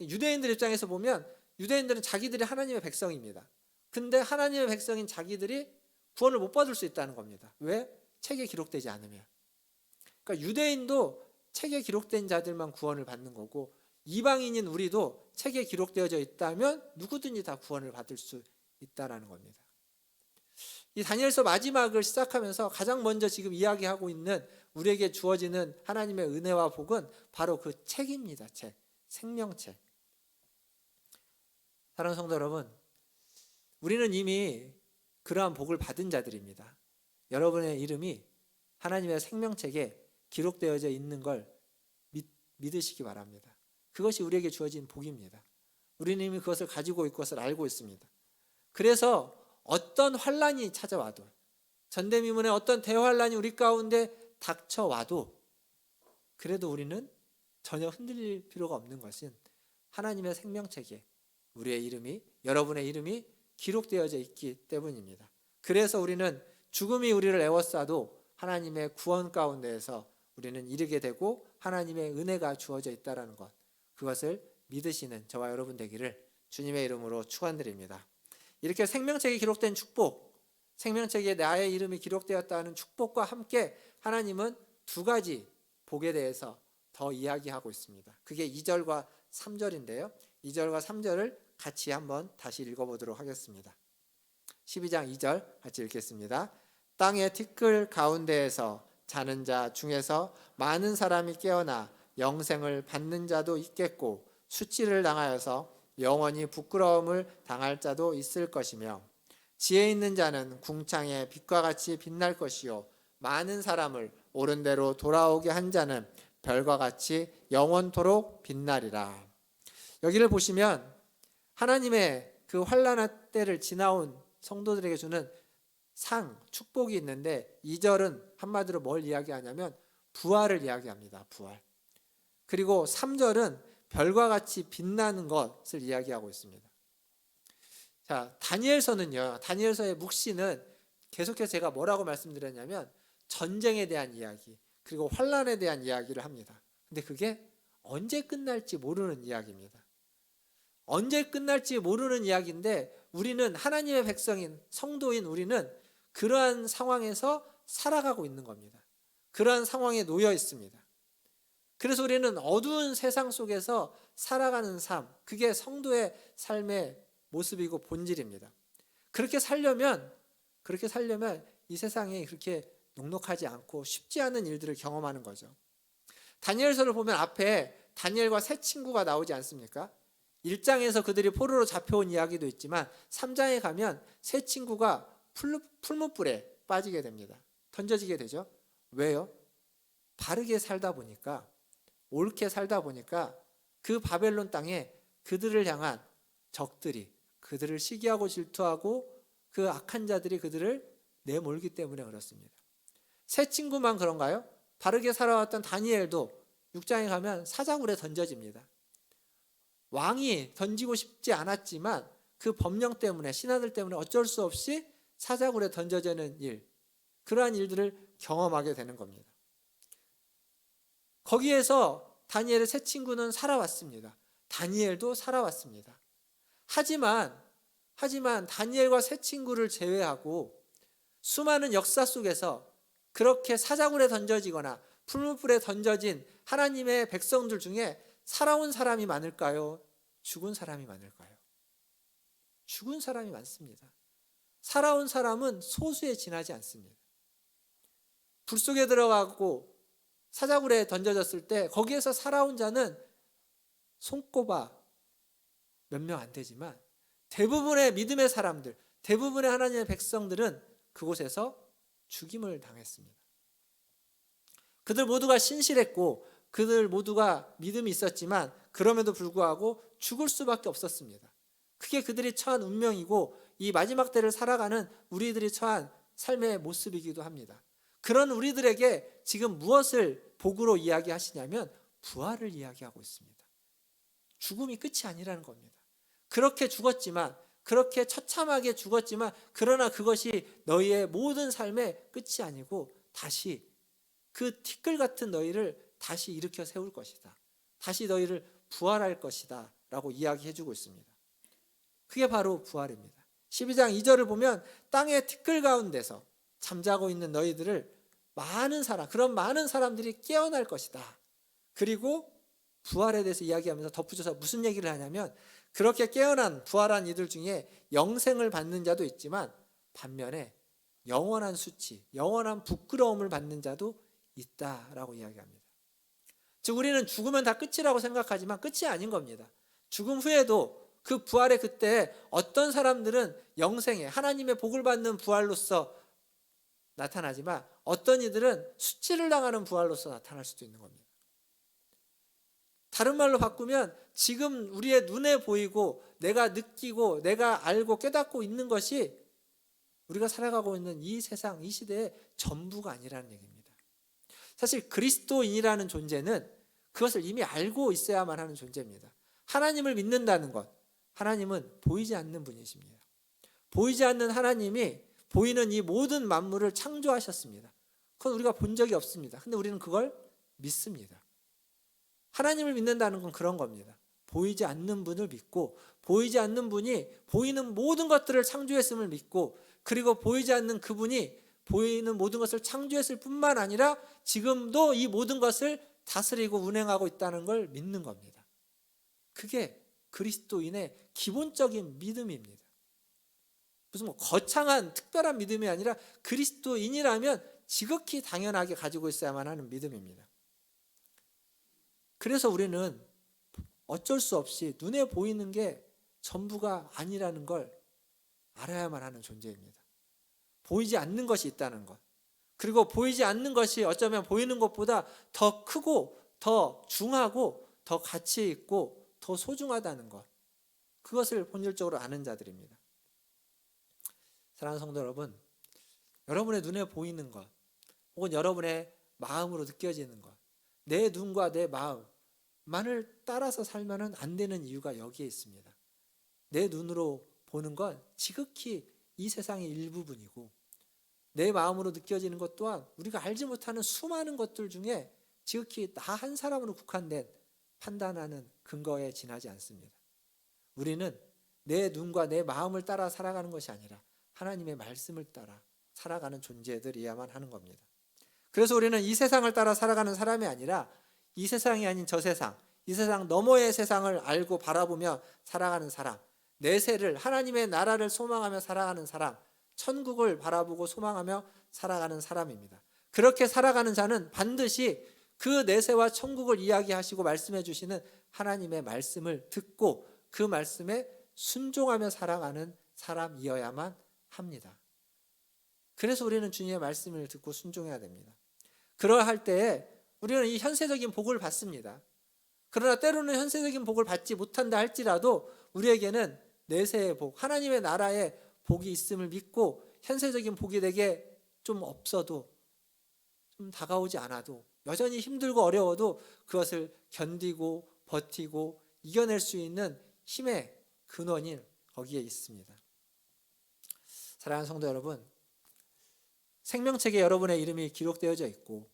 유대인들 입장에서 보면 유대인들은 자기들이 하나님의 백성입니다. 근데 하나님의 백성인 자기들이 구원을 못 받을 수 있다는 겁니다. 왜? 책에 기록되지 않으면. 그러니까 유대인도 책에 기록된 자들만 구원을 받는 거고, 이방인인 우리도 책에 기록되어져 있다면 누구든지 다 구원을 받을 수 있다는 겁니다. 이 다니엘서 마지막을 시작하면서 가장 먼저 지금 이야기하고 있는 우리에게 주어지는 하나님의 은혜와 복은 바로 그 책입니다. 책, 생명책. 사랑하는 성도 여러분, 우리는 이미 그러한 복을 받은 자들입니다. 여러분의 이름이 하나님의 생명책에 기록되어져 있는 걸 믿으시기 바랍니다. 그것이 우리에게 주어진 복입니다. 우리는 이미 그것을 가지고 있고 그것을 알고 있습니다. 그래서 어떤 환란이 찾아와도, 전대미문의 어떤 대환란이 우리 가운데 닥쳐와도 그래도 우리는 전혀 흔들릴 필요가 없는 것은 하나님의 생명책에 우리의 이름이, 여러분의 이름이 기록되어져 있기 때문입니다. 그래서 우리는 죽음이 우리를 에워싸도 하나님의 구원 가운데에서 우리는 이르게 되고 하나님의 은혜가 주어져 있다는 것, 그것을 믿으시는 저와 여러분 되기를 주님의 이름으로 축원드립니다. 이렇게 생명책에 기록된 축복, 생명책에 나의 이름이 기록되었다는 축복과 함께 하나님은 두 가지 복에 대해서 더 더 이야기하고 있습니다. 그게 2절과 3절인데요. 2절과 3절을 같이 한번 다시 읽어보도록 하겠습니다. 12장 2절 같이 읽겠습니다. 땅의 티끌 가운데에서 자는 자 중에서 많은 사람이 깨어나 영생을 받는 자도 있겠고 수치를 당하여서 영원히 부끄러움을 당할 자도 있을 것이며 지혜 있는 자는 궁창의 빛과 같이 빛날 것이요 많은 사람을 옳은 대로 돌아오게 한 자는 별과 같이 영원토록 빛나리라. 여기를 보시면 하나님의 그 환난의 때를 지나온 성도들에게 주는 상, 축복이 있는데 2절은 한마디로 뭘 이야기하냐면 부활을 이야기합니다. 부활. 그리고 3절은 별과 같이 빛나는 것을 이야기하고 있습니다. 자, 다니엘서는요. 다니엘서의 묵시는 계속해서 제가 뭐라고 말씀드렸냐면 전쟁에 대한 이야기, 그리고 환난에 대한 이야기를 합니다. 근데 그게 언제 끝날지 모르는 이야기입니다. 언제 끝날지 모르는 이야기인데 우리는 하나님의 백성인 성도인 우리는 그러한 상황에서 살아가고 있는 겁니다. 그러한 상황에 놓여 있습니다. 그래서 우리는 어두운 세상 속에서 살아가는 삶, 그게 성도의 삶의 모습이고 본질입니다. 그렇게 살려면 이 세상이 그렇게 녹록하지 않고 쉽지 않은 일들을 경험하는 거죠. 다니엘서를 보면 앞에 다니엘과 세 친구가 나오지 않습니까? 1장에서 그들이 포로로 잡혀온 이야기도 있지만 3장에 가면 세 친구가 풀무불에 빠지게 됩니다. 던져지게 되죠. 왜요? 바르게 살다 보니까, 옳게 살다 보니까 그 바벨론 땅에 그들을 향한 적들이 그들을 시기하고 질투하고 그 악한 자들이 그들을 내몰기 때문에 그렇습니다. 세 친구만 그런가요? 바르게 살아왔던 다니엘도 6장에 가면 사자굴에 던져집니다. 왕이 던지고 싶지 않았지만 그 법령 때문에, 신하들 때문에 어쩔 수 없이 사자굴에 던져지는 일, 그러한 일들을 경험하게 되는 겁니다. 거기에서 다니엘의 세 친구는 살아왔습니다. 다니엘도 살아왔습니다. 하지만 다니엘과 세 친구를 제외하고 수많은 역사 속에서 그렇게 사자굴에 던져지거나 풀무불에 던져진 하나님의 백성들 중에 살아온 사람이 많을까요? 죽은 사람이 많을까요? 죽은 사람이 많습니다. 살아온 사람은 소수에 지나지 않습니다. 불 속에 들어가고 사자굴에 던져졌을 때 거기에서 살아온 자는 손꼽아 몇 명 안 되지만 대부분의 믿음의 사람들, 대부분의 하나님의 백성들은 그곳에서 죽임을 당했습니다. 그들 모두가 신실했고 그들 모두가 믿음이 있었지만 그럼에도 불구하고 죽을 수밖에 없었습니다. 그게 그들이 처한 운명이고 이 마지막 때를 살아가는 우리들이 처한 삶의 모습이기도 합니다. 그런 우리들에게 지금 무엇을 복으로 이야기하시냐면 부활을 이야기하고 있습니다. 죽음이 끝이 아니라는 겁니다. 그렇게 죽었지만, 그렇게 처참하게 죽었지만 그러나 그것이 너희의 모든 삶의 끝이 아니고 다시 그 티끌 같은 너희를 다시 일으켜 세울 것이다. 다시 너희를 부활할 것이다 라고 이야기해주고 있습니다. 그게 바로 부활입니다. 12장 2절을 보면 땅의 티끌 가운데서 잠자고 있는 너희들을 그런 많은 사람들이 깨어날 것이다. 그리고 부활에 대해서 이야기하면서 덧붙여서 무슨 얘기를 하냐면 그렇게 깨어난 부활한 이들 중에 영생을 받는 자도 있지만 반면에 영원한 수치, 영원한 부끄러움을 받는 자도 있다라고 이야기합니다. 즉 우리는 죽으면 다 끝이라고 생각하지만 끝이 아닌 겁니다. 죽음 후에도 그 부활의 그때 어떤 사람들은 영생에 하나님의 복을 받는 부활로서 나타나지만 어떤 이들은 수치를 당하는 부활로서 나타날 수도 있는 겁니다. 다른 말로 바꾸면 지금 우리의 눈에 보이고 내가 느끼고 내가 알고 깨닫고 있는 것이 우리가 살아가고 있는 이 세상, 이 시대의 전부가 아니라는 얘기입니다. 사실 그리스도인이라는 존재는 그것을 이미 알고 있어야만 하는 존재입니다. 하나님을 믿는다는 것, 하나님은 보이지 않는 분이십니다. 보이지 않는 하나님이 보이는 이 모든 만물을 창조하셨습니다. 그건 우리가 본 적이 없습니다. 근데 우리는 그걸 믿습니다. 하나님을 믿는다는 건 그런 겁니다. 보이지 않는 분을 믿고 보이지 않는 분이 보이는 모든 것들을 창조했음을 믿고 그리고 보이지 않는 그분이 보이는 모든 것을 창조했을 뿐만 아니라 지금도 이 모든 것을 다스리고 운행하고 있다는 걸 믿는 겁니다. 그게 그리스도인의 기본적인 믿음입니다. 무슨 뭐 거창한 특별한 믿음이 아니라 그리스도인이라면 지극히 당연하게 가지고 있어야만 하는 믿음입니다. 그래서 우리는 어쩔 수 없이 눈에 보이는 게 전부가 아니라는 걸 알아야만 하는 존재입니다. 보이지 않는 것이 있다는 것. 그리고 보이지 않는 것이 어쩌면 보이는 것보다 더 크고 더 중하고 더 가치 있고 더 소중하다는 것. 그것을 본질적으로 아는 자들입니다. 사랑하는 성도 여러분, 여러분의 눈에 보이는 것 혹은 여러분의 마음으로 느껴지는 것, 내 눈과 내 마음만을 따라서 살면 안 되는 이유가 여기에 있습니다. 내 눈으로 보는 건 지극히 이 세상의 일부분이고 내 마음으로 느껴지는 것 또한 우리가 알지 못하는 수많은 것들 중에 지극히 나 한 사람으로 국한된 판단하는 근거에 지나지 않습니다. 우리는 내 눈과 내 마음을 따라 살아가는 것이 아니라 하나님의 말씀을 따라 살아가는 존재들이야만 하는 겁니다. 그래서 우리는 이 세상을 따라 살아가는 사람이 아니라 이 세상이 아닌 저 세상, 이 세상 너머의 세상을 알고 바라보며 살아가는 사람, 내세를 하나님의 나라를 소망하며 살아가는 사람, 천국을 바라보고 소망하며 살아가는 사람입니다. 그렇게 살아가는 자는 반드시 그 내세와 천국을 이야기하시고 말씀해 주시는 하나님의 말씀을 듣고 그 말씀에 순종하며 살아가는 사람이어야만 합니다. 그래서 우리는 주님의 말씀을 듣고 순종해야 됩니다. 그러할 때에 우리는 이 현세적인 복을 받습니다. 그러나 때로는 현세적인 복을 받지 못한다 할지라도 우리에게는 내세의 복, 하나님의 나라의 복이 있음을 믿고 현세적인 복이 내게 좀 없어도 좀 다가오지 않아도 여전히 힘들고 어려워도 그것을 견디고 버티고 이겨낼 수 있는 힘의 근원이 거기에 있습니다. 사랑하는 성도 여러분, 생명책에 여러분의 이름이 기록되어져 있고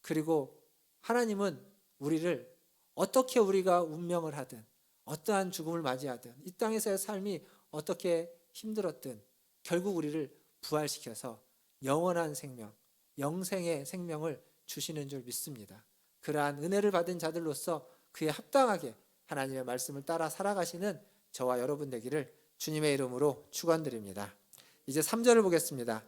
그리고 하나님은 우리를 어떻게 우리가 운명을 하든 어떠한 죽음을 맞이하든 이 땅에서의 삶이 어떻게 힘들었든 결국 우리를 부활시켜서 영원한 생명, 영생의 생명을 주시는 줄 믿습니다. 그러한 은혜를 받은 자들로서 그에 합당하게 하나님의 말씀을 따라 살아가시는 저와 여러분 되기를 주님의 이름으로 축원드립니다. 이제 3절을 보겠습니다.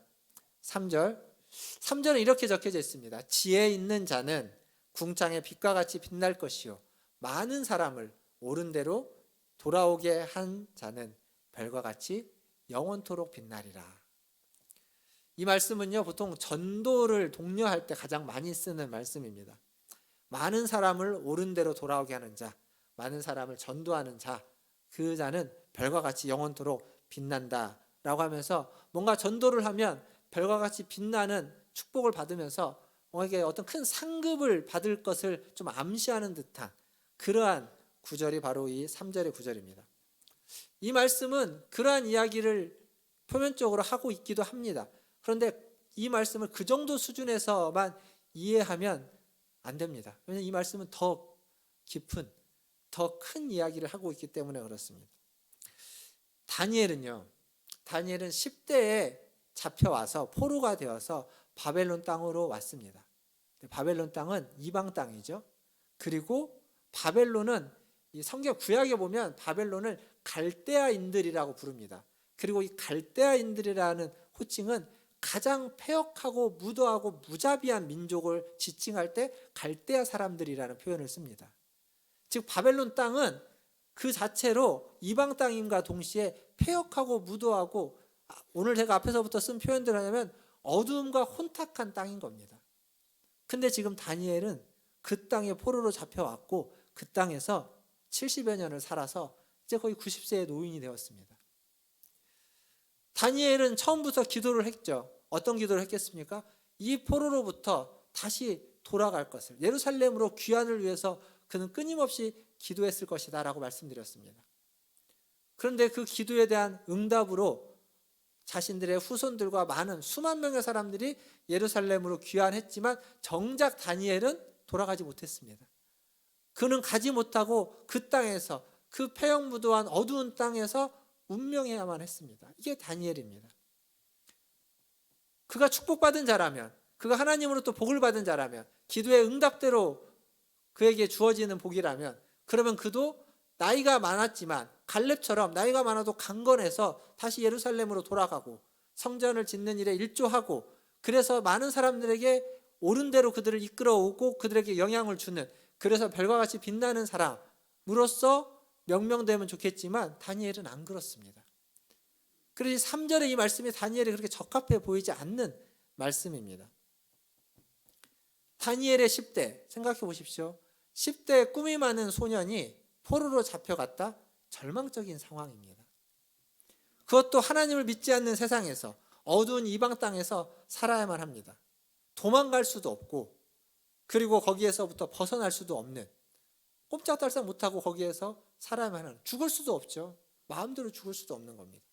3절은 이렇게 적혀져 있습니다. 지혜 있는 자는 궁창의 빛과 같이 빛날 것이요 많은 사람을 옳은 대로 돌아오게 한 자는 별과 같이 영원토록 빛나리라. 이 말씀은요, 보통 전도를 독려할 때 가장 많이 쓰는 말씀입니다. 많은 사람을 옳은 대로 돌아오게 하는 자, 많은 사람을 전도하는 자, 그 자는 별과 같이 영원토록 빛난다라고 하면서 뭔가 전도를 하면 별과 같이 빛나는 축복을 받으면서 뭔가 어떤 큰 상급을 받을 것을 좀 암시하는 듯한 그러한 구절이 바로 이 3절의 구절입니다. 이 말씀은 그러한 이야기를 표면적으로 하고 있기도 합니다. 그런데 이 말씀을 그 정도 수준에서만 이해하면 안 됩니다. 왜냐하면 이 말씀은 더 깊은, 더 큰 이야기를 하고 있기 때문에 그렇습니다. 다니엘은 10대에 잡혀와서 포로가 되어서 바벨론 땅으로 왔습니다. 바벨론 땅은 이방 땅이죠. 그리고 바벨론은 이 성경 구약에 보면 바벨론을 갈대아인들이라고 부릅니다. 그리고 이 갈대아인들이라는 호칭은 가장 패역하고 무도하고 무자비한 민족을 지칭할 때 갈대아 사람들이라는 표현을 씁니다. 즉 바벨론 땅은 그 자체로 이방 땅임과 동시에 패역하고 무도하고 오늘 제가 앞에서부터 쓴 표현들 하냐면 어두움과 혼탁한 땅인 겁니다. 근데 지금 다니엘은 그 땅에 포로로 잡혀왔고 그 땅에서 70여 년을 살아서 이제 거의 90세의 노인이 되었습니다. 다니엘은 처음부터 기도를 했죠. 어떤 기도를 했겠습니까? 이 포로로부터 다시 돌아갈 것을, 예루살렘으로 귀환을 위해서 그는 끊임없이 기도했을 것이다 라고 말씀드렸습니다. 그런데 그 기도에 대한 응답으로 자신들의 후손들과 많은 수만 명의 사람들이 예루살렘으로 귀환했지만 정작 다니엘은 돌아가지 못했습니다. 그는 가지 못하고 그 땅에서, 그 패역무도한 어두운 땅에서 운명해야만 했습니다. 이게 다니엘입니다. 그가 축복받은 자라면, 그가 하나님으로부터 복을 받은 자라면, 기도의 응답대로 그에게 주어지는 복이라면, 그러면 그도 나이가 많았지만 갈렙처럼 나이가 많아도 강건해서 다시 예루살렘으로 돌아가고 성전을 짓는 일에 일조하고, 그래서 많은 사람들에게 옳은 대로 그들을 이끌어오고 그들에게 영향을 주는, 그래서 별과 같이 빛나는 사람으로서 명명되면 좋겠지만 다니엘은 안 그렇습니다. 그래서 3절의 이 말씀이 다니엘이 그렇게 적합해 보이지 않는 말씀입니다. 다니엘의 10대 생각해 보십시오. 10대 꿈이 많은 소년이 포로로 잡혀갔다. 절망적인 상황입니다. 그것도 하나님을 믿지 않는 세상에서, 어두운 이방 땅에서 살아야만 합니다. 도망갈 수도 없고, 그리고 거기에서부터 벗어날 수도 없는, 꼼짝달싹 못하고 거기에서 살아야만 하는, 죽을 수도 없죠. 마음대로 죽을 수도 없는 겁니다.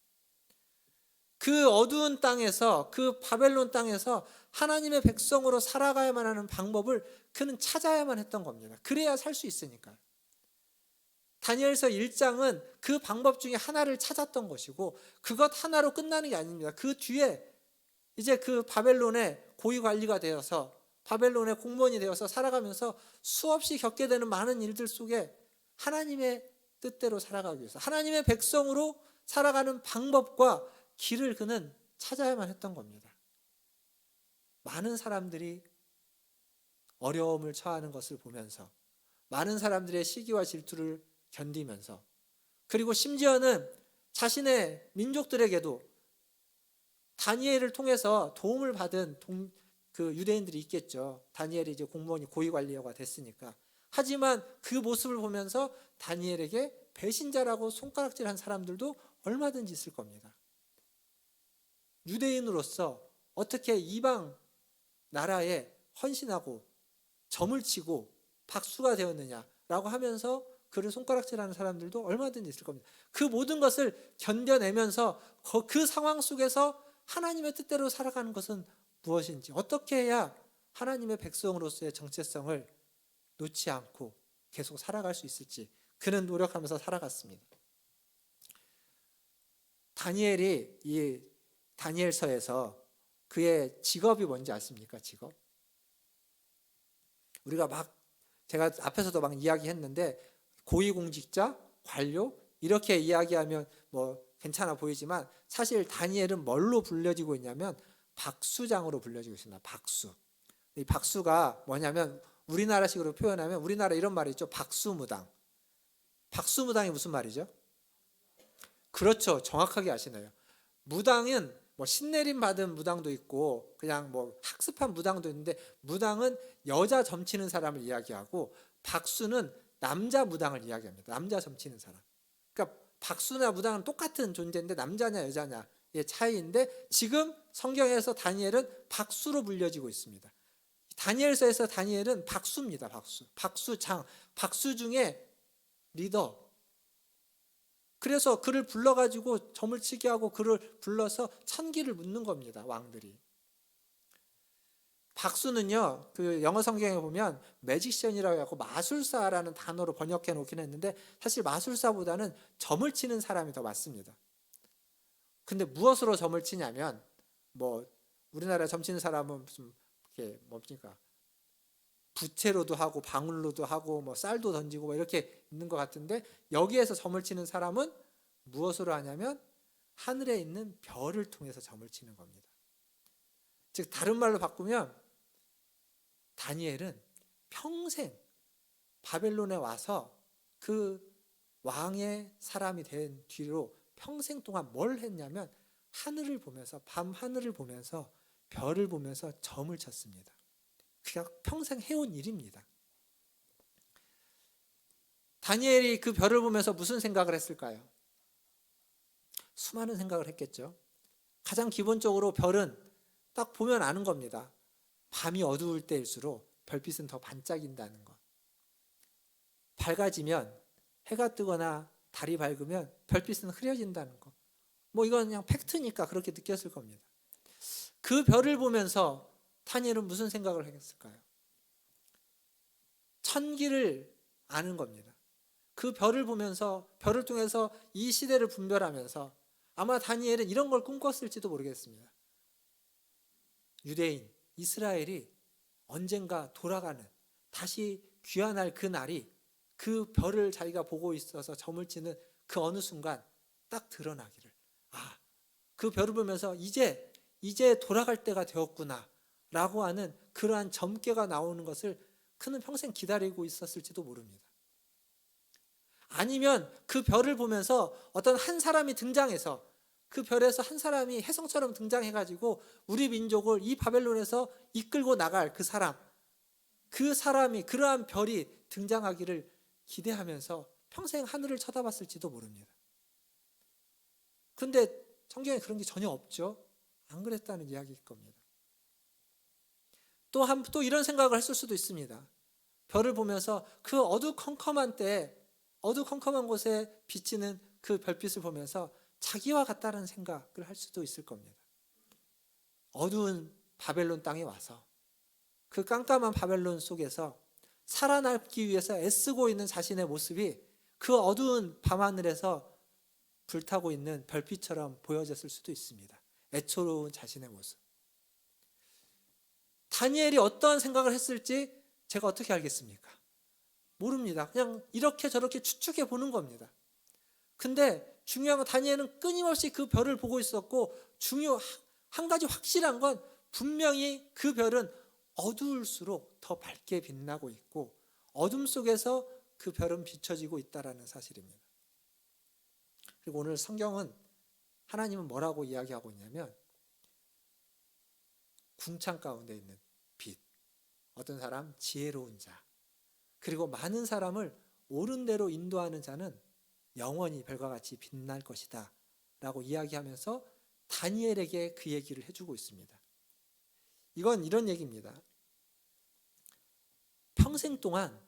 그 어두운 땅에서, 그 바벨론 땅에서 하나님의 백성으로 살아가야만 하는 방법을 그는 찾아야만 했던 겁니다. 그래야 살 수 있으니까. 다니엘서 1장은 그 방법 중에 하나를 찾았던 것이고, 그것 하나로 끝나는 게 아닙니다. 그 뒤에 이제 그 바벨론의 고위 관리가 되어서, 바벨론의 공무원이 되어서 살아가면서 수없이 겪게 되는 많은 일들 속에 하나님의 뜻대로 살아가기 위해서, 하나님의 백성으로 살아가는 방법과 길을 그는 찾아야만 했던 겁니다. 많은 사람들이 어려움을 처하는 것을 보면서, 많은 사람들의 시기와 질투를 견디면서, 그리고 심지어는 자신의 민족들에게도 다니엘을 통해서 도움을 받은 그 유대인들이 있겠죠. 다니엘이 이제 공무원이 고위관리가 됐으니까. 하지만 그 모습을 보면서 다니엘에게 배신자라고 손가락질한 사람들도 얼마든지 있을 겁니다. 유대인으로서 어떻게 이방 나라에 헌신하고 점을 치고 박수가 되었느냐라고 하면서 그를 손가락질하는 사람들도 얼마든지 있을 겁니다. 그 모든 것을 견뎌내면서 그 상황 속에서 하나님의 뜻대로 살아가는 것은 무엇인지, 어떻게 해야 하나님의 백성으로서의 정체성을 놓지 않고 계속 살아갈 수 있을지 그는 노력하면서 살아갔습니다. 다니엘이 이 다니엘서에서 그의 직업이 뭔지 아십니까? 직업? 우리가 제가 앞에서도 이야기했는데, 고위공직자, 관료 이렇게 이야기하면 괜찮아 보이지만, 사실 다니엘은 뭘로 불려지고 있냐면 박수장으로 불려지고 있습니다. 박수. 이 박수가 뭐냐면, 우리나라식으로 표현하면 우리나라 이런 말이 있죠. 박수무당. 박수무당이 무슨 말이죠? 그렇죠. 정확하게 아시네요. 무당은 신내림 받은 무당도 있고 그냥 학습한 무당도 있는데, 무당은 여자 점치는 사람을 이야기하고 박수는 남자 무당을 이야기합니다. 남자 점치는 사람. 그러니까 박수나 무당은 똑같은 존재인데 남자냐 여자냐의 차이인데, 지금 성경에서 다니엘은 박수로 불려지고 있습니다. 다니엘서에서 다니엘은 박수입니다. 박수장, 박수 중에 리더. 그래서 그를 불러가지고 점을 치게 하고 그를 불러서 천기를 묻는 겁니다. 왕들이. 박수는요, 그 영어 성경에 보면 매직션이라고 하고 마술사라는 단어로 번역해 놓긴 했는데, 사실 마술사보다는 점을 치는 사람이 더 맞습니다. 근데 무엇으로 점을 치냐면, 우리나라 점 치는 사람은 무슨 뭡니까? 부채로도 하고 방울로도 하고 쌀도 던지고 이렇게 있는 것 같은데, 여기에서 점을 치는 사람은 무엇으로 하냐면 하늘에 있는 별을 통해서 점을 치는 겁니다. 즉 다른 말로 바꾸면, 다니엘은 평생 바벨론에 와서 그 왕의 사람이 된 뒤로 평생 동안 뭘 했냐면, 하늘을 보면서, 밤 하늘을 보면서, 별을 보면서 점을 쳤습니다. 그냥 평생 해온 일입니다. 다니엘이 그 별을 보면서 무슨 생각을 했을까요? 수많은 생각을 했겠죠. 가장 기본적으로 별은 딱 보면 아는 겁니다. 밤이 어두울 때일수록 별빛은 더 반짝인다는 것. 밝아지면, 해가 뜨거나 달이 밝으면 별빛은 흐려진다는 것. 이건 그냥 팩트니까 그렇게 느꼈을 겁니다. 그 별을 보면서 다니엘은 무슨 생각을 했을까요? 천기를 아는 겁니다. 그 별을 보면서, 별을 통해서 이 시대를 분별하면서 아마 다니엘은 이런 걸 꿈꿨을지도 모르겠습니다. 유대인, 이스라엘이 언젠가 돌아가는, 다시 귀환할 그 날이, 그 별을 자기가 보고 있어서 점을 치는 그 어느 순간 딱 드러나기를, 그 별을 보면서 이제 돌아갈 때가 되었구나 라고 하는 그러한 점괘가 나오는 것을 그는 평생 기다리고 있었을지도 모릅니다. 아니면 그 별을 보면서 어떤 한 사람이 등장해서, 그 별에서 한 사람이 혜성처럼 등장해가지고 우리 민족을 이 바벨론에서 이끌고 나갈 그 사람이, 그러한 별이 등장하기를 기대하면서 평생 하늘을 쳐다봤을지도 모릅니다. 근데 성경에 그런 게 전혀 없죠. 안 그랬다는 이야기일 겁니다. 또 이런 생각을 했을 수도 있습니다. 별을 보면서 그 어두컴컴한 곳에 비치는 그 별빛을 보면서 자기와 같다는 생각을 할 수도 있을 겁니다. 어두운 바벨론 땅에 와서 그 깜깜한 바벨론 속에서 살아남기 위해서 애쓰고 있는 자신의 모습이 그 어두운 밤하늘에서 불타고 있는 별빛처럼 보여졌을 수도 있습니다. 애초로운 자신의 모습. 다니엘이 어떠한 생각을 했을지 제가 어떻게 알겠습니까? 모릅니다. 그냥 이렇게 저렇게 추측해 보는 겁니다. 근데 중요한 건 다니엘은 끊임없이 그 별을 보고 있었고, 한 가지 확실한 건 분명히 그 별은 어두울수록 더 밝게 빛나고 있고 어둠 속에서 그 별은 비춰지고 있다는 사실입니다. 그리고 오늘 성경은, 하나님은 뭐라고 이야기하고 있냐면 궁창 가운데 있는 빛, 어떤 사람 지혜로운 자, 그리고 많은 사람을 옳은 대로 인도하는 자는 영원히 별과 같이 빛날 것이다 라고 이야기하면서 다니엘에게 그 얘기를 해주고 있습니다. 이건 이런 얘기입니다. 평생 동안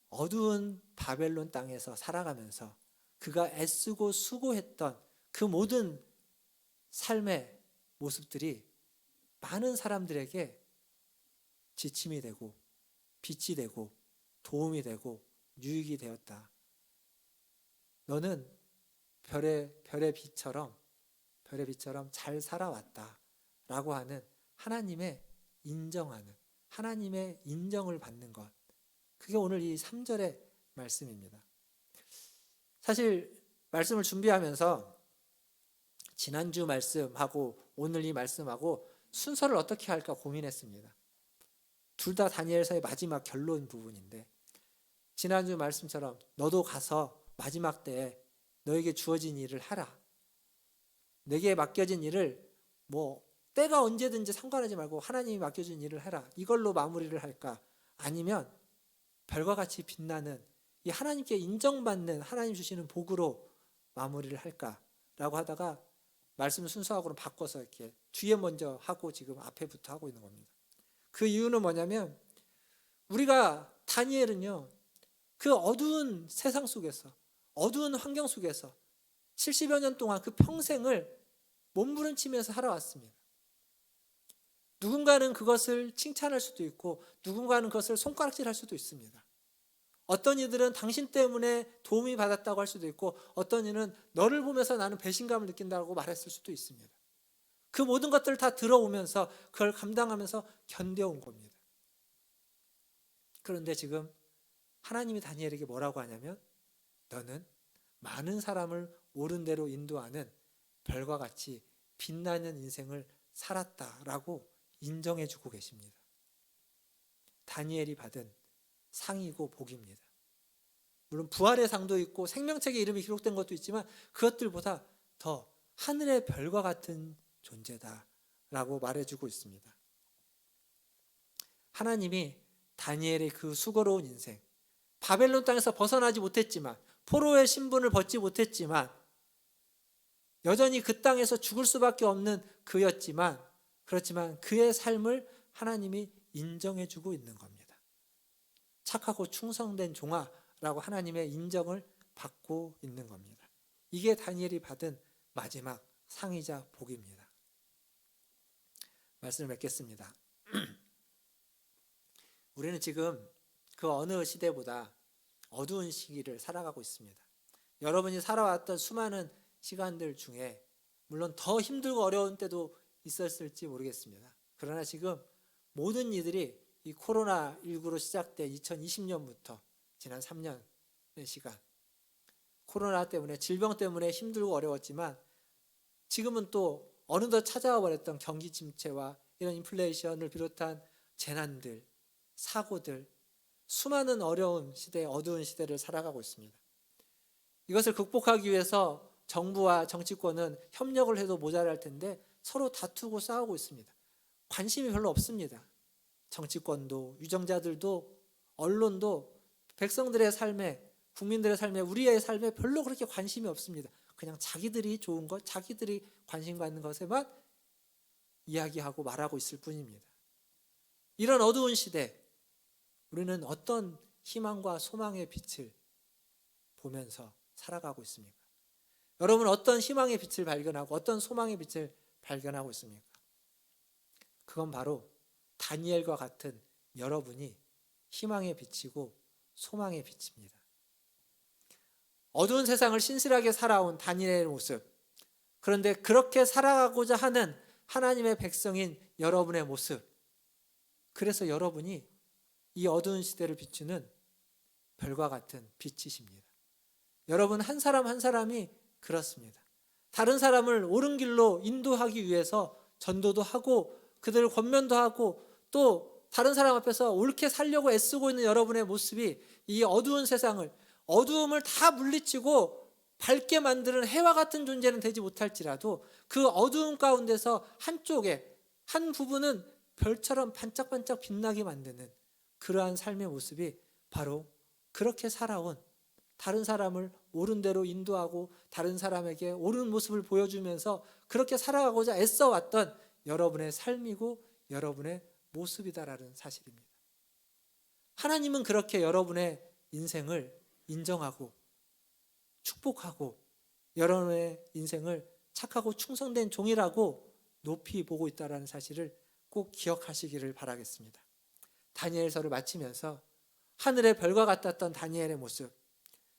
어두운 바벨론 땅에서 살아가면서 그가 애쓰고 수고했던 그 모든 삶의 모습들이 많은 사람들에게 지침이 되고 빛이 되고 도움이 되고 유익이 되었다. 너는 별의 빛처럼 잘 살아왔다 라고 하는 하나님의 인정을 받는 것, 그게 오늘 이 3절의 말씀입니다. 사실 말씀을 준비하면서 지난주 말씀하고 오늘 이 말씀하고 순서를 어떻게 할까 고민했습니다. 둘 다 다니엘서의 마지막 결론 부분인데, 지난주 말씀처럼 너도 가서 마지막 때에 너에게 주어진 일을 하라. 내게 맡겨진 일을 때가 언제든지 상관하지 말고 하나님이 맡겨준 일을 해라. 이걸로 마무리를 할까? 아니면 별과 같이 빛나는 이 하나님께 인정받는 하나님 주시는 복으로 마무리를 할까라고 하다가 말씀 순서하고는 바꿔서 이렇게 뒤에 먼저 하고 지금 앞에부터 하고 있는 겁니다. 그 이유는 뭐냐면, 우리가 다니엘은요, 그 어두운 세상 속에서, 어두운 환경 속에서 70여 년 동안 그 평생을 몸부림치면서 살아왔습니다. 누군가는 그것을 칭찬할 수도 있고 누군가는 그것을 손가락질할 수도 있습니다. 어떤 이들은 당신 때문에 도움이 받았다고 할 수도 있고, 어떤 이는 너를 보면서 나는 배신감을 느낀다고 말했을 수도 있습니다. 그 모든 것들을 다 들어오면서 그걸 감당하면서 견뎌온 겁니다. 그런데 지금 하나님이 다니엘에게 뭐라고 하냐면, 너는 많은 사람을 옳은 대로 인도하는 별과 같이 빛나는 인생을 살았다라고 인정해주고 계십니다. 다니엘이 받은 상이고 복입니다. 물론 부활의 상도 있고 생명책의 이름이 기록된 것도 있지만 그것들보다 더 하늘의 별과 같은 존재다라고 말해주고 있습니다. 하나님이 다니엘의 그 수고로운 인생, 바벨론 땅에서 벗어나지 못했지만, 포로의 신분을 벗지 못했지만, 여전히 그 땅에서 죽을 수밖에 없는 그렇지만 그의 삶을 하나님이 인정해주고 있는 겁니다. 착하고 충성된 종아라고 하나님의 인정을 받고 있는 겁니다. 이게 다니엘이 받은 마지막 상이자 복입니다. 말씀을 맺겠습니다. 우리는 지금 그 어느 시대보다 어두운 시기를 살아가고 있습니다. 여러분이 살아왔던 수많은 시간들 중에 물론 더 힘들고 어려운 때도 있었을지 모르겠습니다. 그러나 지금 모든 이들이 이 코로나19로 시작된 2020년부터 지난 3년의 시간, 코로나 때문에 질병 때문에 힘들고 어려웠지만 지금은 또 어느덧 찾아와 버렸던 경기 침체와 이런 인플레이션을 비롯한 재난들, 사고들, 수많은 어려운 시대, 어두운 시대를 살아가고 있습니다. 이것을 극복하기 위해서 정부와 정치권은 협력을 해도 모자랄 텐데 서로 다투고 싸우고 있습니다. 관심이 별로 없습니다. 정치권도, 유정자들도, 언론도 백성들의 삶에, 국민들의 삶에, 우리의 삶에 별로 그렇게 관심이 없습니다. 그냥 자기들이 좋은 것, 자기들이 관심 갖는 것에만 이야기하고 말하고 있을 뿐입니다. 이런 어두운 시대, 우리는 어떤 희망과 소망의 빛을 보면서 살아가고 있습니까? 여러분, 어떤 희망의 빛을 발견하고 어떤 소망의 빛을 발견하고 있습니까? 그건 바로 다니엘과 같은 여러분이 희망의 빛이고 소망의 빛입니다. 어두운 세상을 신실하게 살아온 다니엘의 모습, 그런데 그렇게 살아가고자 하는 하나님의 백성인 여러분의 모습, 그래서 여러분이 이 어두운 시대를 비추는 별과 같은 빛이십니다. 여러분 한 사람 한 사람이 그렇습니다. 다른 사람을 옳은 길로 인도하기 위해서 전도도 하고 그들을 권면도 하고 또 다른 사람 앞에서 옳게 살려고 애쓰고 있는 여러분의 모습이 이 어두운 세상을, 어두움을 다 물리치고 밝게 만드는 해와 같은 존재는 되지 못할지라도 그 어두움 가운데서 한쪽에 한 부분은 별처럼 반짝반짝 빛나게 만드는 그러한 삶의 모습이 바로 그렇게 살아온, 다른 사람을 옳은 대로 인도하고 다른 사람에게 옳은 모습을 보여주면서 그렇게 살아가고자 애써왔던 여러분의 삶이고 여러분의 모습이다라는 사실입니다. 하나님은 그렇게 여러분의 인생을 인정하고 축복하고 여러분의 인생을 착하고 충성된 종이라고 높이 보고 있다는 사실을 꼭 기억하시기를 바라겠습니다. 다니엘서를 마치면서 하늘의 별과 같았던 다니엘의 모습,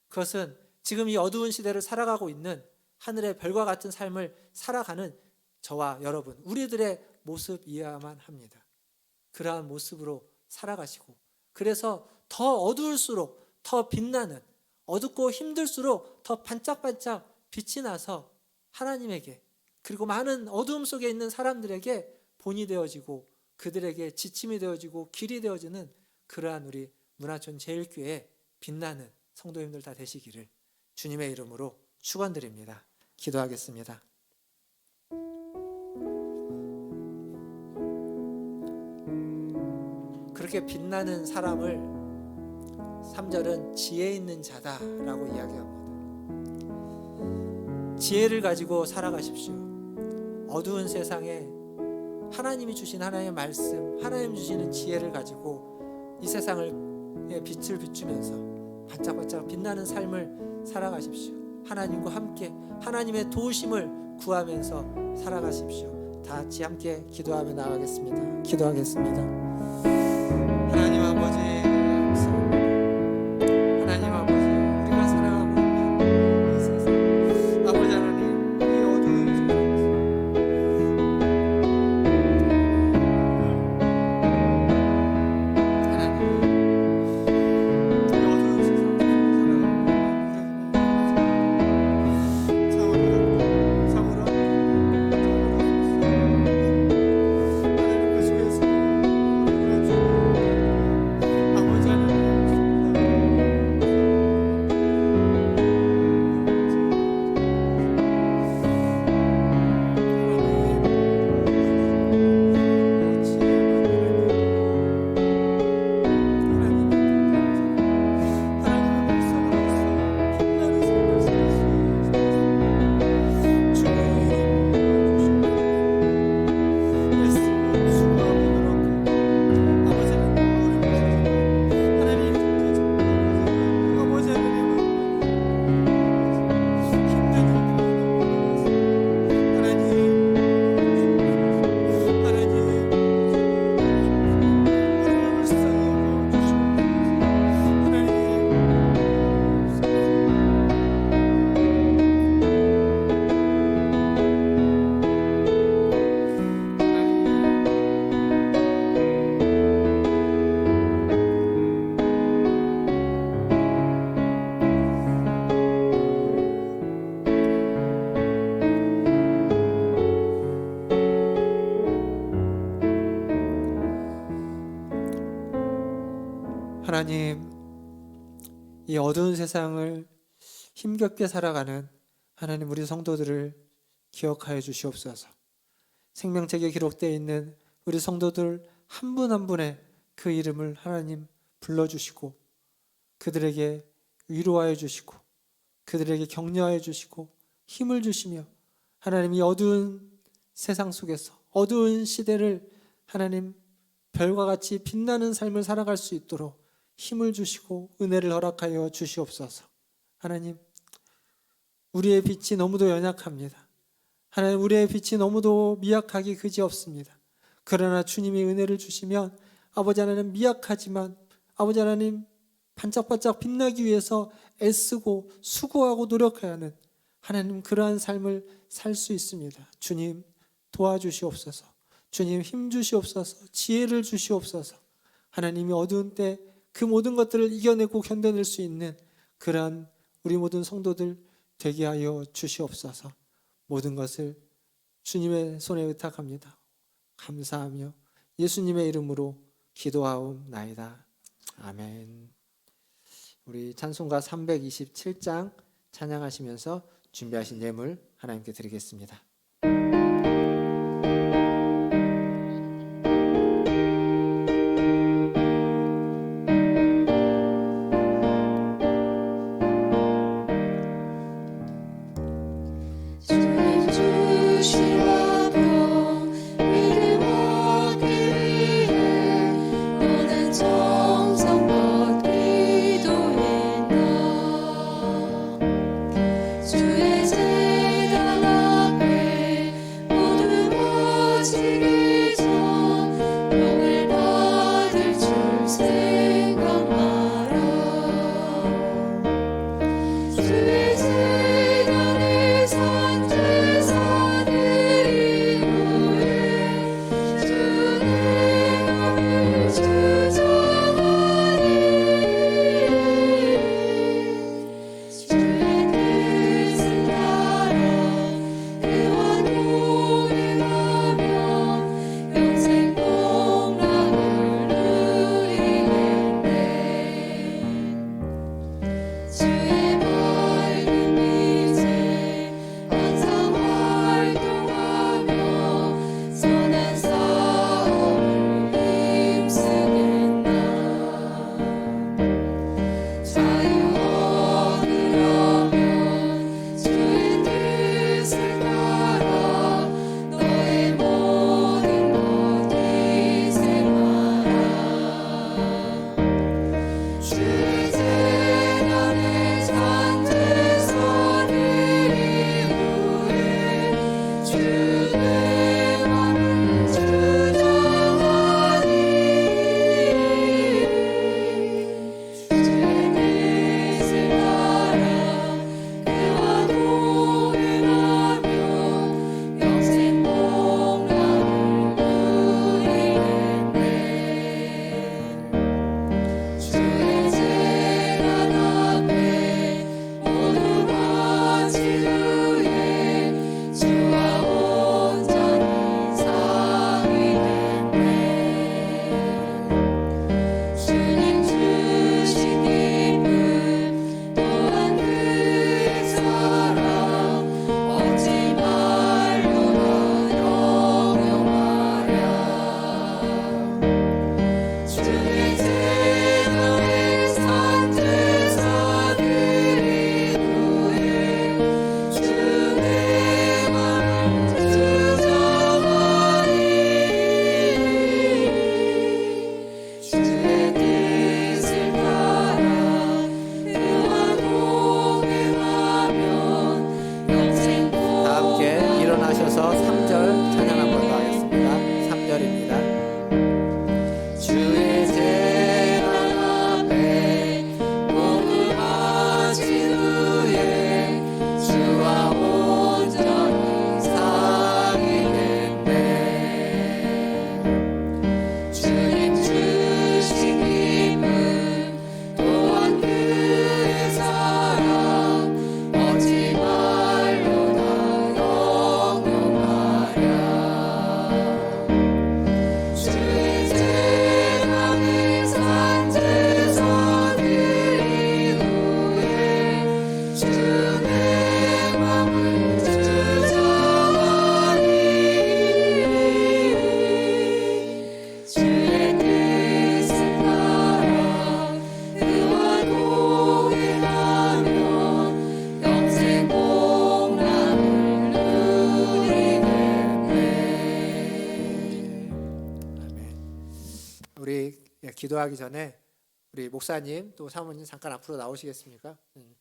그것은 지금 이 어두운 시대를 살아가고 있는 하늘의 별과 같은 삶을 살아가는 저와 여러분, 우리들의 모습이어야만 합니다. 그러한 모습으로 살아가시고, 그래서 더 어두울수록 더 빛나는, 어둡고 힘들수록 더 반짝반짝 빛이 나서 하나님에게, 그리고 많은 어두움 속에 있는 사람들에게 본이 되어지고 그들에게 지침이 되어지고 길이 되어지는 그러한 우리 문화촌 제일교회 빛나는 성도님들 다 되시기를 주님의 이름으로 축원드립니다. 기도하겠습니다. 그렇게 빛나는 사람을 3절은 지혜 있는 자다라고 이야기합니다. 지혜를 가지고 살아가십시오. 어두운 세상에 하나님이 주신 하나님의 말씀, 하나님 주시는 지혜를 가지고 이 세상을 빛을 비추면서 반짝반짝 빛나는 삶을 살아가십시오. 하나님과 함께 하나님의 도우심을 구하면서 살아가십시오. 다 같이 함께 기도하며 나가겠습니다. 기도하겠습니다. 하나님 아버지, 하나님 아버지, 우리가 살아가고 있는 이 세상, 아버지 하나님, 이 어두운 세상 하나님, 이 어두운 세상을 힘겹게 살아가는 하나님 우리 성도들을 기억하여 주시옵소서. 생명책에 기록되어 있는 우리 성도들 한 분 한 분의 그 이름을 하나님 불러주시고 그들에게 위로하여 주시고 그들에게 격려하여 주시고 힘을 주시며 하나님 이 어두운 세상 속에서 어두운 시대를 하나님 별과 같이 빛나는 삶을 살아갈 수 있도록 힘을 주시고 은혜를 허락하여 주시옵소서. 하나님, 우리의 빛이 너무도 연약합니다. 하나님, 우리의 빛이 너무도 미약하기 그지없습니다. 그러나 주님이 은혜를 주시면 아버지 하나님 미약하지만 아버지 하나님 반짝반짝 빛나기 위해서 애쓰고 수고하고 노력해야 하는 하나님 그러한 삶을 살 수 있습니다. 주님 도와주시옵소서. 주님 힘 주시옵소서. 지혜를 주시옵소서. 하나님이 어두운 때 그 모든 것들을 이겨내고 견뎌낼 수 있는 그러한 우리 모든 성도들 되게 하여 주시옵소서. 모든 것을 주님의 손에 의탁합니다. 감사하며 예수님의 이름으로 기도하옵나이다. 아멘. 우리 찬송가 327장 찬양하시면서 준비하신 예물 하나님께 드리겠습니다. 주님 주시라고 믿음 얻기 위해 너는 정성껏 기도했나. 주의 제단 앞에 모두 모시기 전 복을 받을 줄 생각 마라. 주의 제단에 산 제사들이 후에 주의 나를 주장하니 주의 뜻을 따라 그와 동행하며 영생 복락을 누리겠네. 주의 밝은 빛에 항상 활동하며 선한 싸움을 힘쓰겠나. 자유 얻으려면 주의 뜻을 따라 너의 모든 것 희생하라. 주의 제단에 기도하기 전에 우리 목사님 또 사모님 잠깐 앞으로 나오시겠습니까? 예.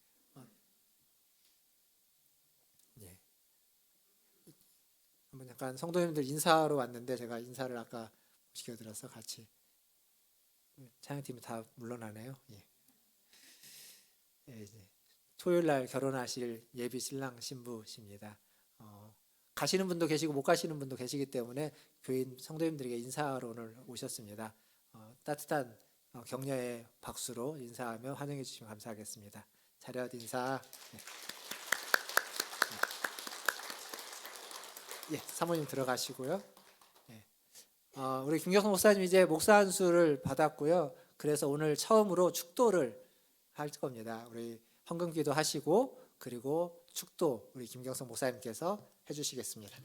한번 잠깐 성도님들 인사하러 왔는데 제가 인사를 아까 시켜드려서 같이 찬양팀이 다 물러나네요. 예. 예, 이제 토요일 날 결혼하실 예비 신랑 신부십니다. 가시는 분도 계시고 못 가시는 분도 계시기 때문에 교인 성도님들에게 인사하러 오늘 오셨습니다. 따뜻한 격려의 박수로 인사하며 환영해 주시면 감사하겠습니다. 차렷 인사. 예, 사모님 들어가시고요. 예. 우리 김경성 목사님 이제 목사 안수를 받았고요. 그래서 오늘 처음으로 축도를 할 겁니다. 우리 헌금기도 하시고 그리고 축도 우리 김경성 목사님께서 해주시겠습니다.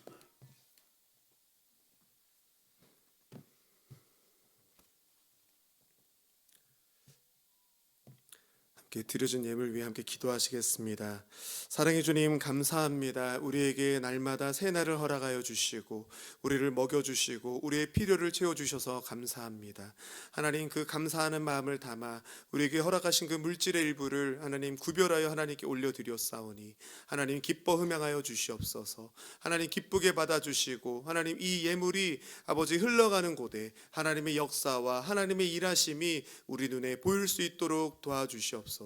함께 드려진 예물 위해 함께 기도하시겠습니다. 사랑해 주님 감사합니다. 우리에게 날마다 새 날을 허락하여 주시고 우리를 먹여 주시고 우리의 필요를 채워 주셔서 감사합니다. 하나님 그 감사하는 마음을 담아 우리에게 허락하신 그 물질의 일부를 하나님 구별하여 하나님께 올려드렸사오니 하나님 기뻐 흠양하여 주시옵소서. 하나님 기쁘게 받아주시고 하나님 이 예물이 아버지 흘러가는 곳에 하나님의 역사와 하나님의 일하심이 우리 눈에 보일 수 있도록 도와주시옵소서.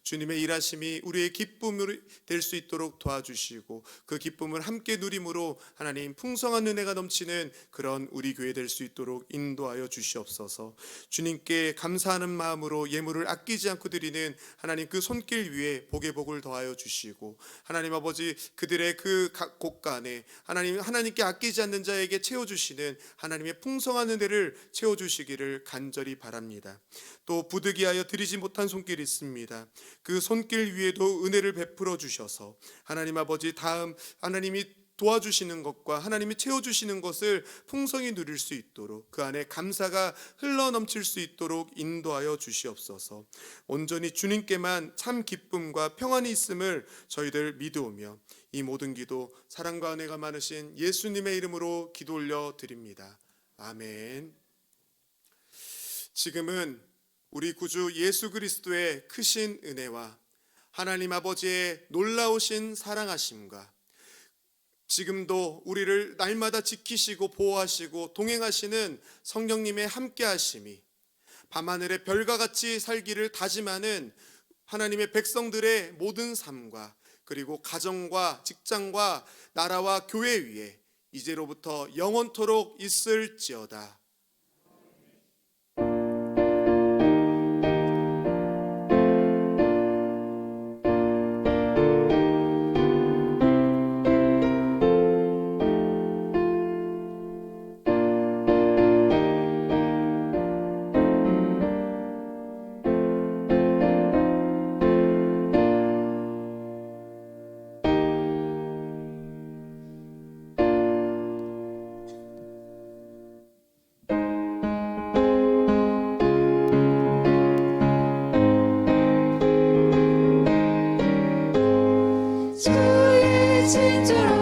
주님의 일하심이 우리의 기쁨이 될 수 있도록 도와주시고 그 기쁨을 함께 누림으로 하나님 풍성한 은혜가 넘치는 그런 우리 교회 될 수 있도록 인도하여 주시옵소서. 주님께 감사하는 마음으로 예물을 아끼지 않고 드리는 하나님 그 손길 위에 복의 복을 더하여 주시고 하나님 아버지 그들의 그 곳간에 하나님께 아끼지 않는 자에게 채워주시는 하나님의 풍성한 은혜를 채워주시기를 간절히 바랍니다. 또 부득이하여 드리지 못한 손길이 있습니다. 그 손길 위에도 은혜를 베풀어 주셔서 하나님 아버지 다음 하나님이 도와주시는 것과 하나님이 채워주시는 것을 풍성히 누릴 수 있도록 그 안에 감사가 흘러넘칠 수 있도록 인도하여 주시옵소서. 온전히 주님께만 참 기쁨과 평안이 있음을 저희들 믿으오며 이 모든 기도 사랑과 은혜가 많으신 예수님의 이름으로 기도 올려 드립니다. 아멘. 지금은 우리 구주 예수 그리스도의 크신 은혜와 하나님 아버지의 놀라우신 사랑하심과 지금도 우리를 날마다 지키시고 보호하시고 동행하시는 성령님의 함께하심이 밤하늘의 별과 같이 살기를 다짐하는 하나님의 백성들의 모든 삶과 그리고 가정과 직장과 나라와 교회 위에 이제로부터 영원토록 있을지어다. 주의 친절